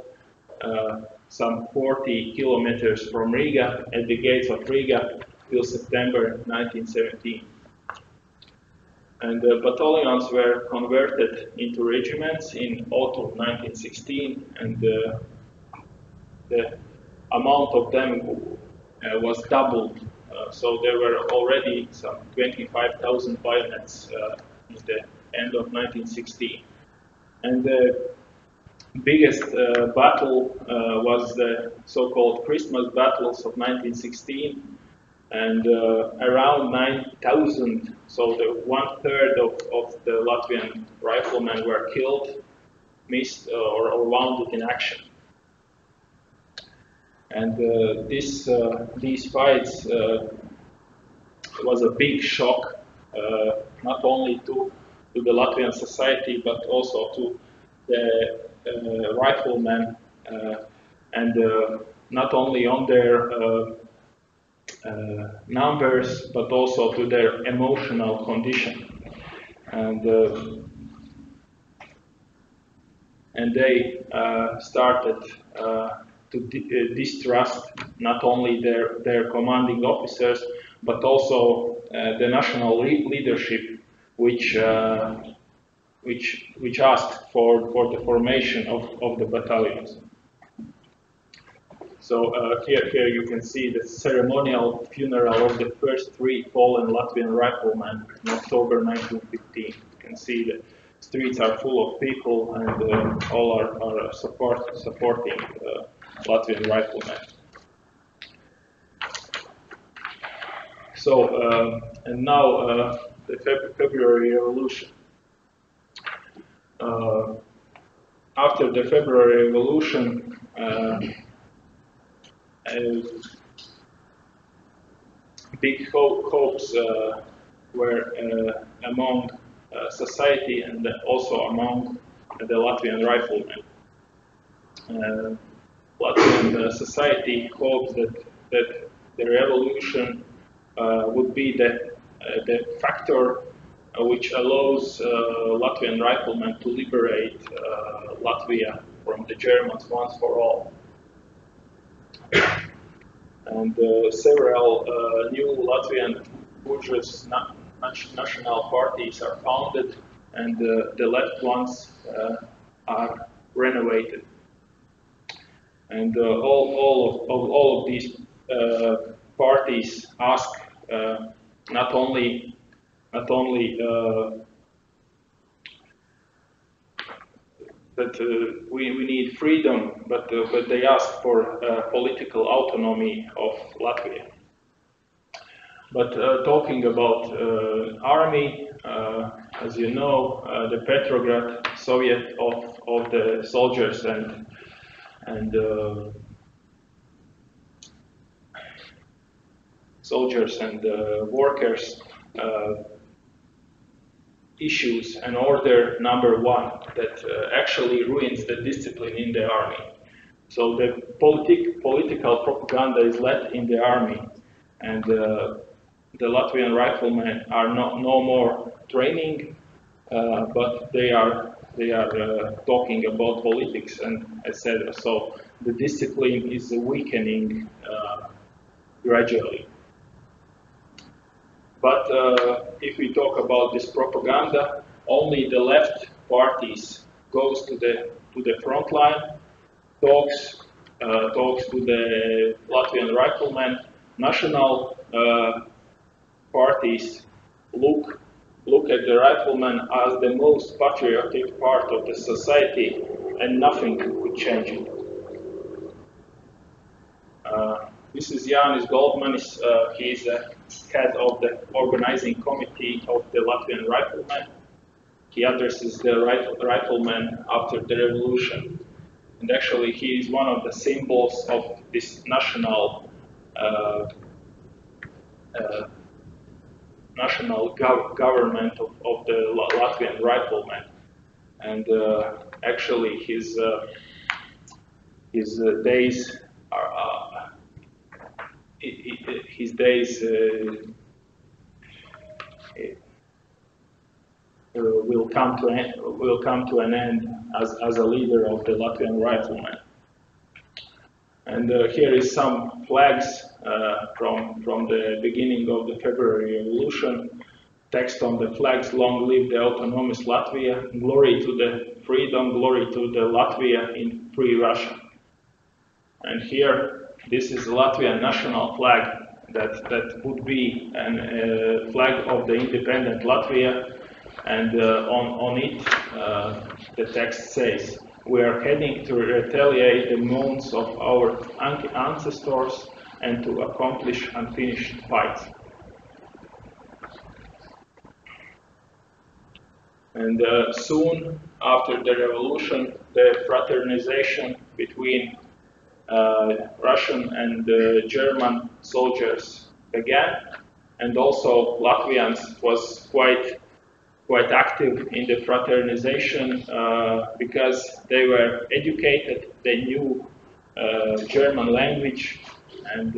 some 40 kilometers from Riga, at the gates of Riga, till September 1917. And the battalions were converted into regiments in autumn 1916, and the amount of them was doubled. So there were already some 25,000 bayonets in the end of 1916. And the biggest battle was the so-called Christmas battles of 1916, and around 9,000, so the 1/3 of the Latvian riflemen were killed, missed, or wounded in action. And these fights was a big shock, not only to the Latvian society, but also to the riflemen, and not only on their numbers, but also to their emotional condition. And they started to distrust not only their commanding officers, but also the national leadership, which asked for the formation of the battalions. So here you can see the ceremonial funeral of the first 3 fallen Latvian riflemen in October 1915. You can see the streets are full of people, and all are supporting Latvian riflemen. So, and now the February Revolution. After the February Revolution, big hopes were among society and also among the Latvian riflemen. Latvian society hoped that the revolution would be the factor which allows Latvian riflemen to liberate Latvia from the Germans once for all. And several new Latvian bourgeois national parties are founded, and the left ones are renovated. And all of these parties ask not only that we need freedom, but they ask for political autonomy of Latvia. But talking about army, as you know, the Petrograd Soviet of the soldiers and workers issues an order #1 that actually ruins the discipline in the army. So the political propaganda is led in the army, and the Latvian riflemen are no more training, but they are talking about politics and etc. So the discipline is weakening gradually. But if we talk about this propaganda, only the left parties goes to the front line, talks to the Latvian riflemen. National parties look at the riflemen as the most patriotic part of the society, and nothing could change it. This is Jānis Goldmanis. He is the head of the organizing committee of the Latvian Riflemen. He addresses the riflemen after the revolution. And actually, he is one of the symbols of this national government of the Latvian Riflemen. And actually, his days are will come to an end as a leader of the Latvian Riflemen. And here is some flags from the beginning of the February Revolution. Text on the flags: "Long live the autonomous Latvia! Glory to the freedom! Glory to the Latvia in free Russia!" And here, this is the Latvian national flag that would be a flag of the independent Latvia, and on it the text says, "We are heading to retaliate the moans of our ancestors and to accomplish unfinished fights." And soon after the revolution, the fraternization between Russian and German soldiers began, and also Latvians was quite active in the fraternization because they were educated, they knew German language, and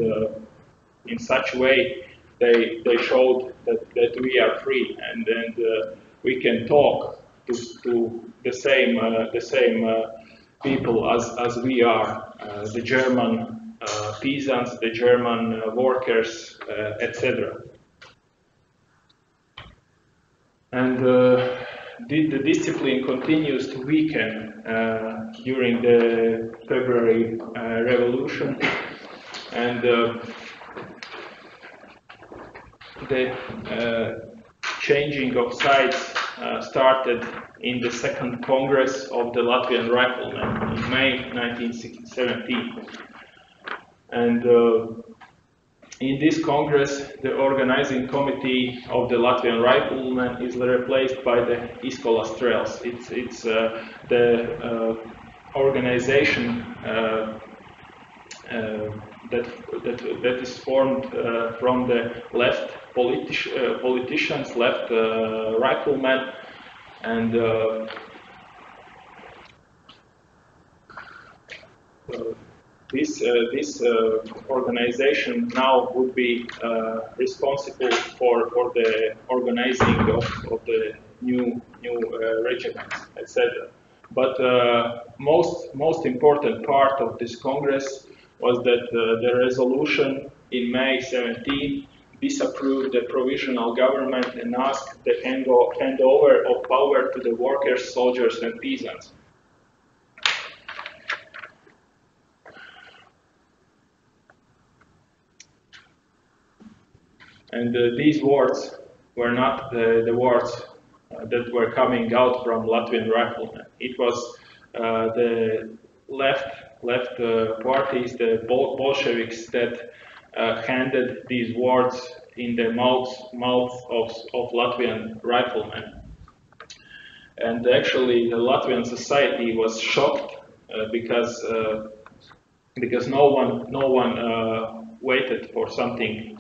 in such way they showed that we are free, and we can talk to the same people as we are, the German peasants, the German workers, etc. And the discipline continues to weaken during the February Revolution, and the changing of sides started in the second Congress of the Latvian Riflemen in May 1917. And in this Congress, the organizing committee of the Latvian Riflemen is replaced by the Iskola Strels. It's the organization that is formed from the left politicians, left riflemen, and this organization now would be responsible for the organizing of the new regiments, etc. But most important part of this Congress was that the resolution in May 17 disapproved the provisional government and asked the handover of power to the workers, soldiers, and peasants. And these words were not the words that were coming out from Latvian Riflemen. It was the left parties, the Bolsheviks, that handed these words in the mouths of Latvian Riflemen. And actually, the Latvian society was shocked because no one waited for something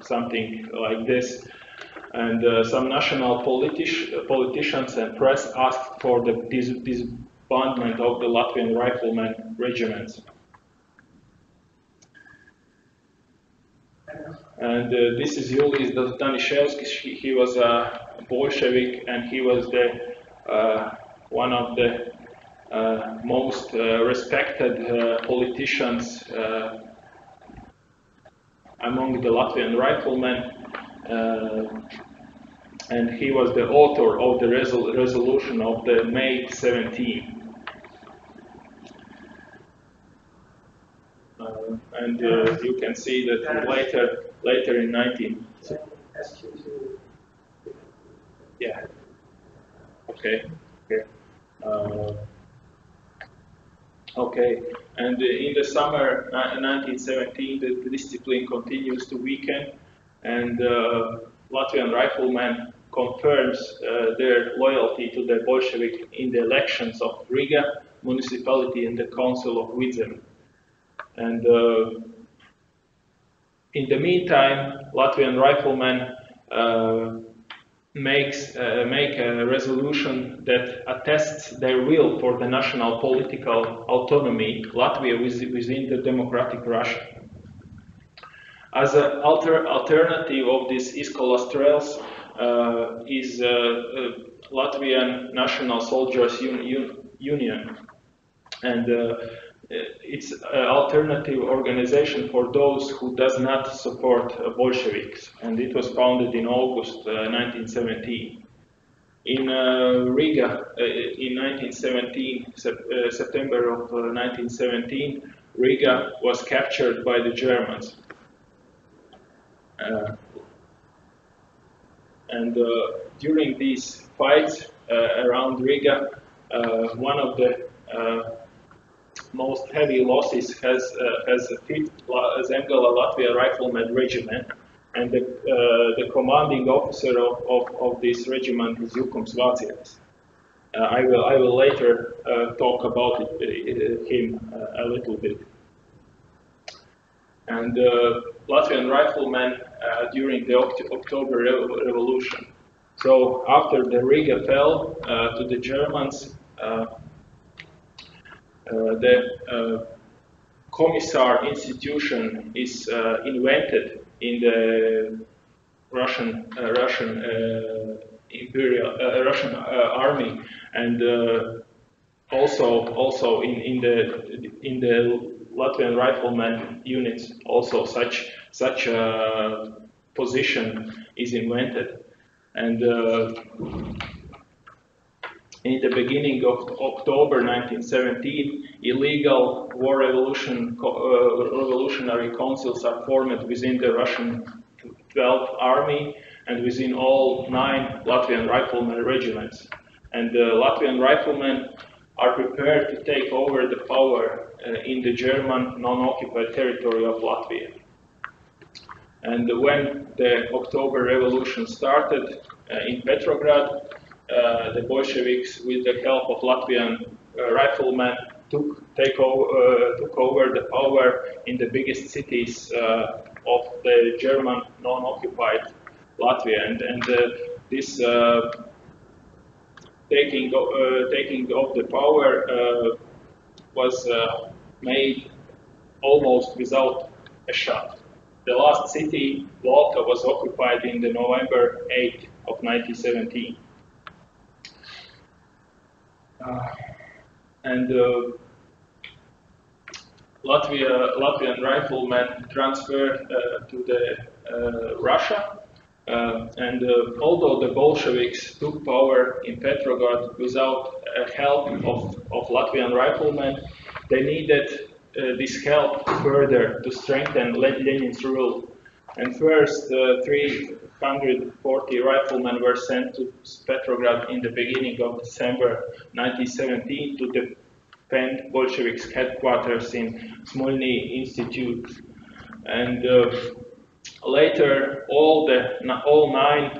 like this. And some national politicians and press asked for the disbandment of the Latvian Rifleman regiments. And this is Julijs Daniševskis. He was a Bolshevik, and he was the one of the most respected politicians among the Latvian Riflemen. And he was the author of the resolution of the May 17. And you can see that later in 19. Yeah. Okay. Okay. And in the summer 1917, the discipline continues to weaken, and Latvian Rifleman confirms their loyalty to the Bolshevik in the elections of Riga municipality and the Council of Vidzeme. And in the meantime, Latvian Riflemen make a resolution that attests their will for the national political autonomy, Latvia within the democratic Russia. As an alternative of this Iskolastrels is Latvian National Soldiers Union, and it's an alternative organization for those who does not support Bolsheviks, and it was founded in August 1917. In Riga, in 1917, September of 1917, Riga was captured by the Germans. And during these fights around Riga, one of the most heavy losses has a 5th Zemgala Latvia Rifleman Regiment, and the commanding officer of this regiment is Jukums Vācietis. I will later talk about him a little bit. And Latvian Riflemen during the October Revolution. So after the Riga fell to the Germans, the commissar institution is invented in the Russian army, and also in the Latvian Rifleman units. Also, such a position is invented, and in the beginning of October 1917, illegal war revolutionary councils are formed within the Russian 12th Army and within all 9 Latvian Rifleman regiments. And the Latvian Riflemen are prepared to take over the power in the German non-occupied territory of Latvia. And when the October Revolution started in Petrograd, the Bolsheviks, with the help of Latvian Riflemen, took over the power in the biggest cities of the German non-occupied Latvia, and this taking of the power was made almost without a shot. The last city, Valka, was occupied in the November 8th of 1917. and Latvian Riflemen transferred to the Russia. And although the Bolsheviks took power in Petrograd without help of Latvian Riflemen, they needed this help further to strengthen Lenin's rule. And first, 340 riflemen were sent to Petrograd in the beginning of December 1917 to defend Bolsheviks' headquarters in Smolny Institute. And later, all 9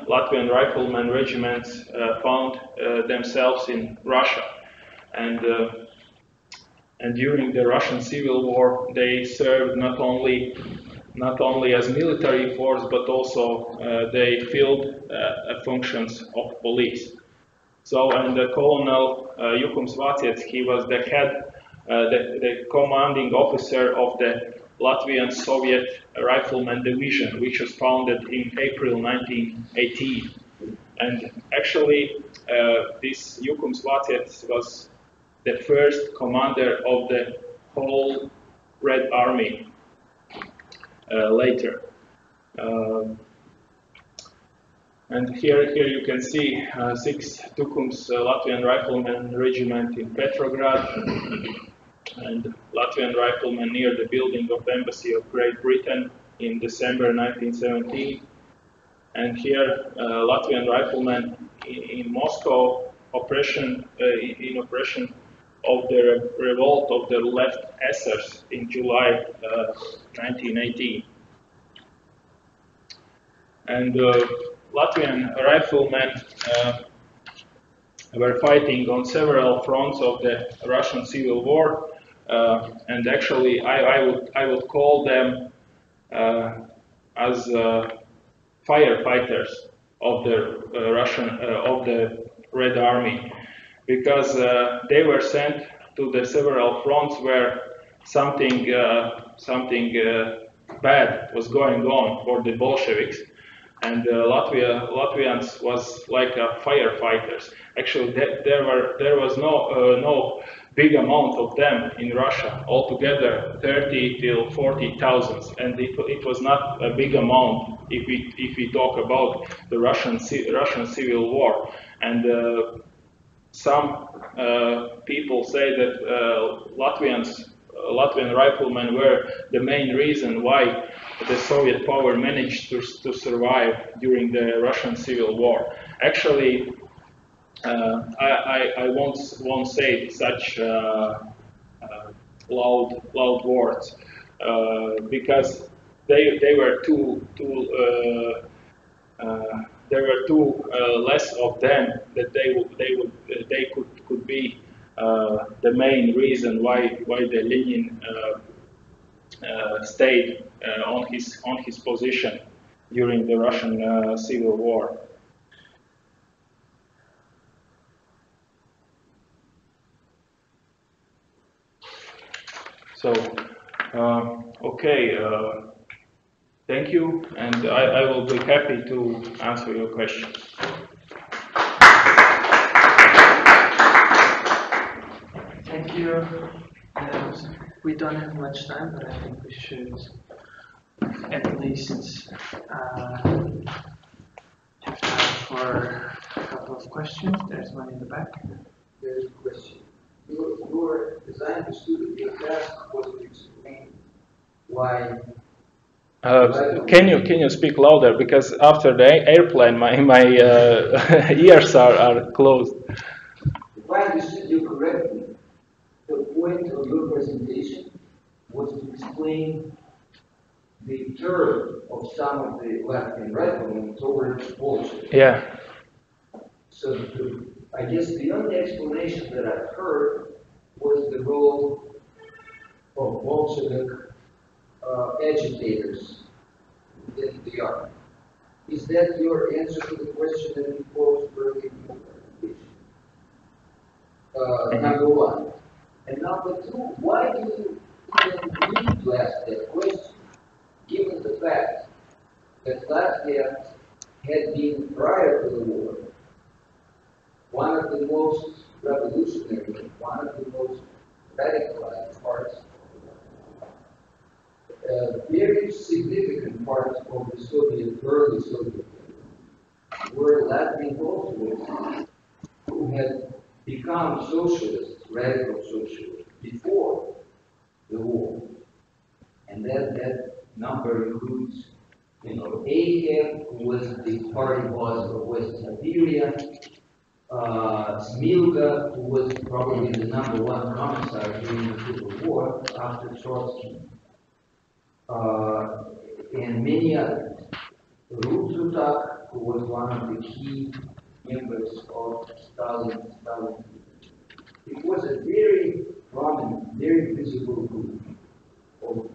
Latvian riflemen regiments found themselves in Russia, and during the Russian Civil War, they served not only as military force, but also they filled functions of police. So, and Colonel Jukums Vaciets, he was the head, the commanding officer of the Latvian Soviet Rifleman Division, which was founded in April 1918. And actually, this Jukums Vaciets was the first commander of the whole Red Army later. And here you can see 6 Tukums Latvian Rifleman Regiment in Petrograd, and Latvian Riflemen near the building of the Embassy of Great Britain in December 1917. And here Latvian Riflemen in Moscow in oppression of the revolt of the left Essaers in July 1918. And Latvian riflemen were fighting on several fronts of the Russian Civil War, and actually I would call them as firefighters of the Russian of the Red Army, because they were sent to the several fronts where something bad was going on for the Bolsheviks, and Latvians was like firefighters. Actually, there was no big amount of them in Russia. Altogether, 30 till 40,000, and it was not a big amount if we talk about the Russian Civil War. And some people say that Latvian riflemen were the main reason why the Soviet power managed to survive during the Russian Civil War. Actually, I won't say such loud words because there were too less of them that they could be the main reason why the Lenin stayed on his position during the Russian Civil War. So, okay, thank you, and I will be happy to answer your questions. Thank you. We don't have much time, but I think we should at least have time for a couple of questions. There's one in the back. There's a question. As I understood, your task was to explain why. Can you speak louder, because after the airplane my ears are closed. If I understood you correctly, the point of your presentation was to explain the turn of some of the Latvian riflemen towards Bolsheviks. Yeah. So I guess the only explanation that I've heard was the role of Bolshevik agitators within the army. Is that your answer to the question that you posed earlier in your presentation? Number one. And number two, why do you even need to ask that question, given the fact that Latvia had been, prior to the war, one of the most revolutionary, one of the most radicalized parts, a very significant part of the early Soviet Union were Latvian Bolsheviks who had become socialists, radical socialists, before the war. And that number includes, Akev, who was the party boss of West Siberia, Smilga, who was probably the #1 commissar during the Civil War after Trotsky, and many others. Rudzutak, who was one of the key members of Stalin. It was a very prominent, very visible group of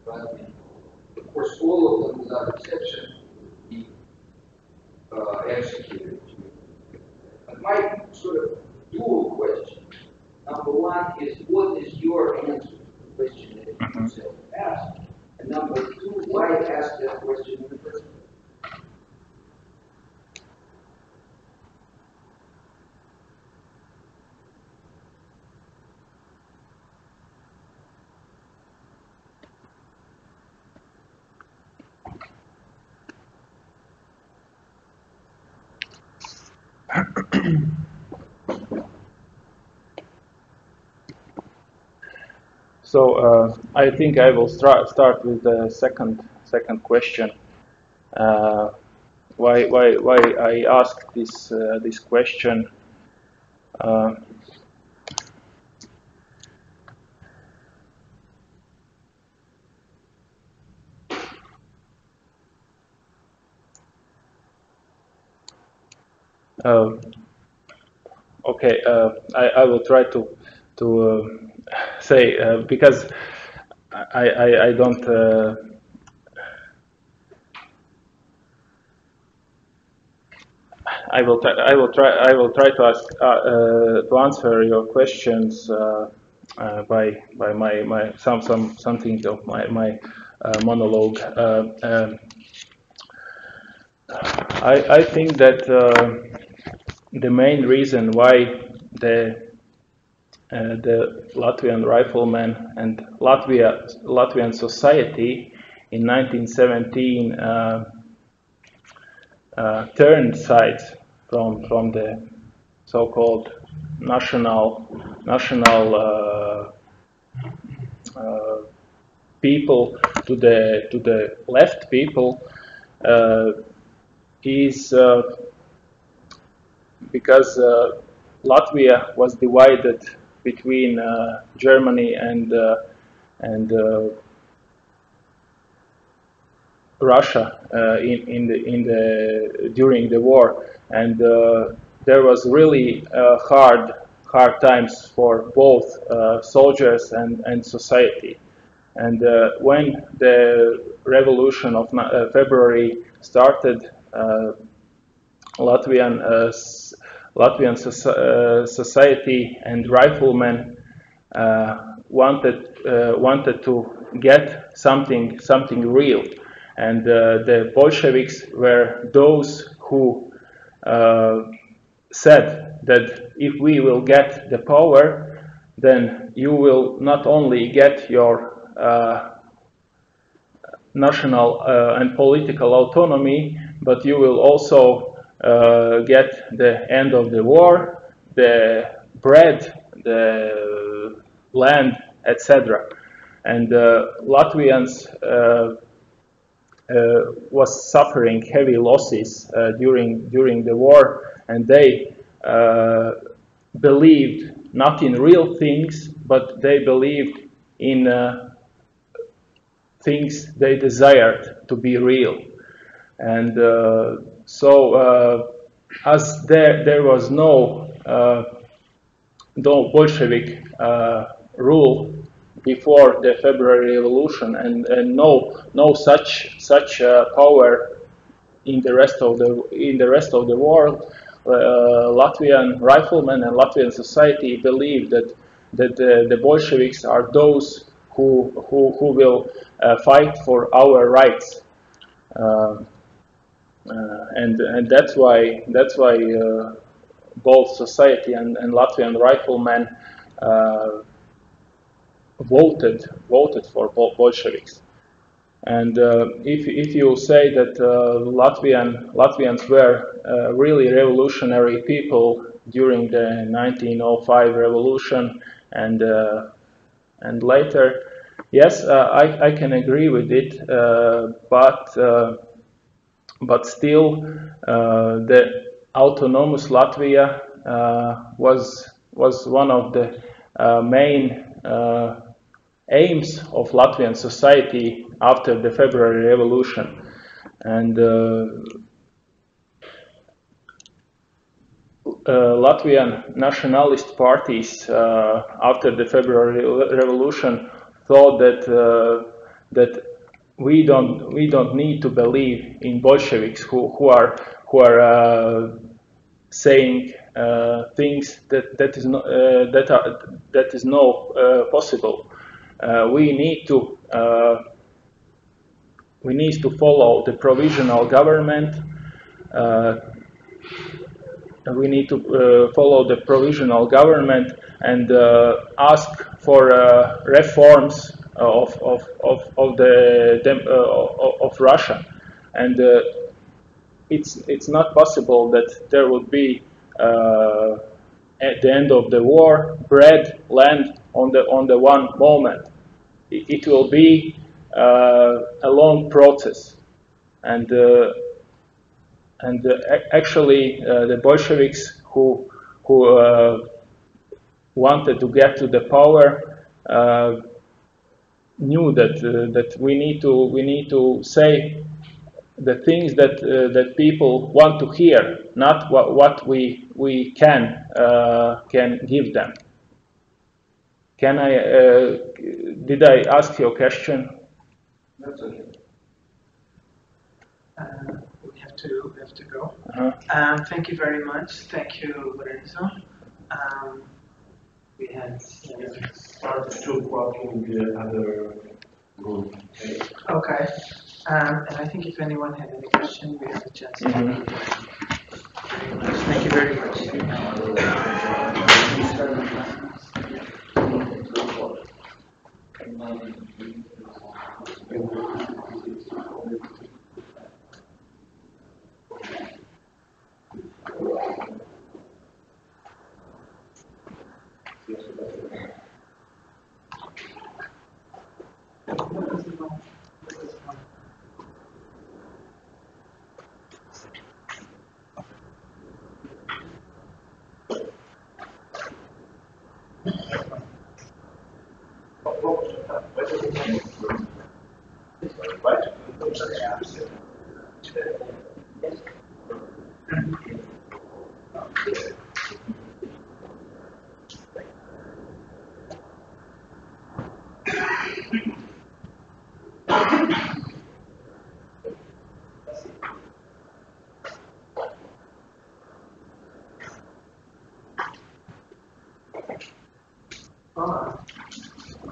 Latvian. Of course, all of them, without exception, be executed. But my sort of dual question, number one is, what is your answer to the question that you yourself asked? And number two, why ask that question in the first place? So I think I will start with the second question. Why I asked this question? Okay, I will try to say because I don't. I will try to ask to answer your questions by my something of my monologue. I think that the main reason why the Latvian Riflemen and Latvian society in 1917 turned sides from the so-called national people to the left people is because Latvia was divided between Germany and Russia during the war, and there was really hard times for both soldiers and society. And when the revolution of February started, Latvian society and riflemen wanted to get something real, and the Bolsheviks were those who said that if we will get the power, then you will not only get your national and political autonomy, but you will also get the end of the war, the bread, the land, etc. And Latvians was suffering heavy losses during the war, and they believed not in real things, but they believed in things they desired to be real. And so as there was no Bolshevik rule before the February Revolution, and no such power in the rest of the world, Latvian riflemen and Latvian society believed that the Bolsheviks are those who will fight for our rights, and that's why both society and Latvian Riflemen voted for Bolsheviks. And if you say that Latvians were really revolutionary people during the 1905 revolution and later, yes, I can agree with it, but still the autonomous Latvia was one of the main aims of Latvian society after the February Revolution. And Latvian nationalist parties after the February Revolution thought that we don't need to believe in Bolsheviks who are saying things that is not possible. We need to follow the provisional government. We need to follow the provisional government and ask for reforms of Russia, and it's not possible that there would be at the end of the war bread, land on the one moment. It will be a long process, and actually the Bolsheviks who wanted to get to the power knew that we need to say the things that people want to hear, not what we can give them. Did I ask your question? That's okay. We have to go. Uh-huh. Thank you very much. Thank you, Lorenzo. We had Start to walking the other room. okay. And I think if anyone had any question, we have a chance to very much. Thank you very much.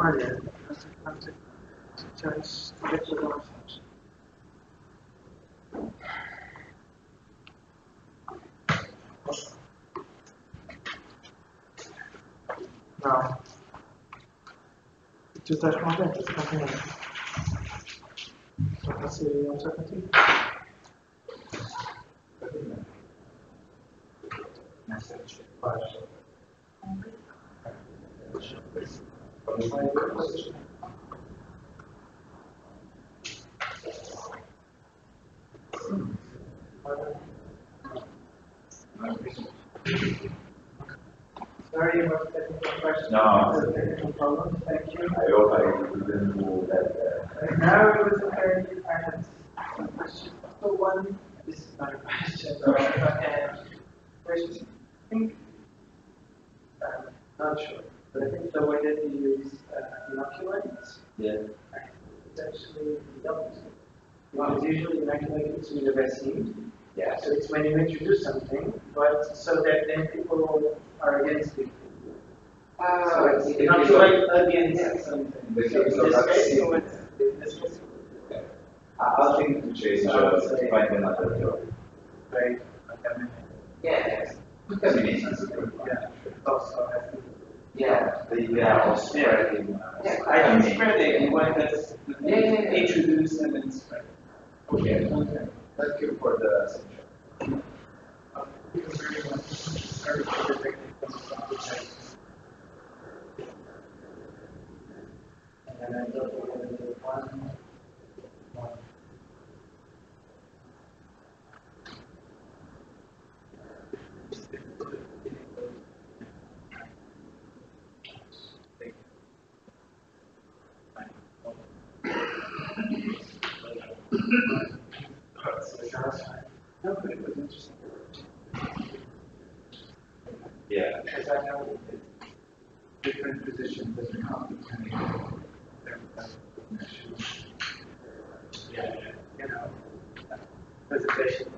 Olha, não. Tu estás contente? Estás contente? Só para ser não só contigo. Sorry about the technical question. No. Technical problem. Thank you. I hope I didn't do that. Now it was okay. I had some questions. So one, this is not a question, but questions. I think, not sure, but I think the way that you use inoculants, it's actually the opposite. Because usually inoculants with a vaccine. Yeah. So it's when you introduce something, but so that then people are against it. So it's inoculate against something. I'll think to change, find another job. Right. Yes. Feminism. Yeah, also has to Yeah, the idea of spreading. spreading in one that's introduced and then spread. Okay. Thank you for the suggestion. Because very much started to predict and then I thought we were going to do one. No, but it was interesting. Yeah. Because I know different positions that are complicated. Yeah, you know, presentation.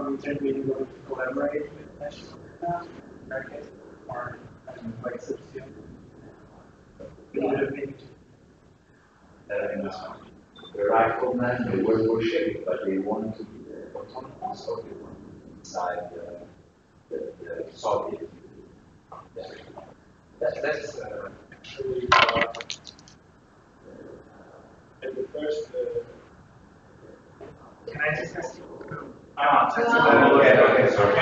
We tend to be able to collaborate with national in our case, or like substitute. The riflemen, they were Bolshevik, but they wanted to be autonomous, so they wanted to be inside the Soviet. That's actually at the first. Can I just ask you? Okay, sorry.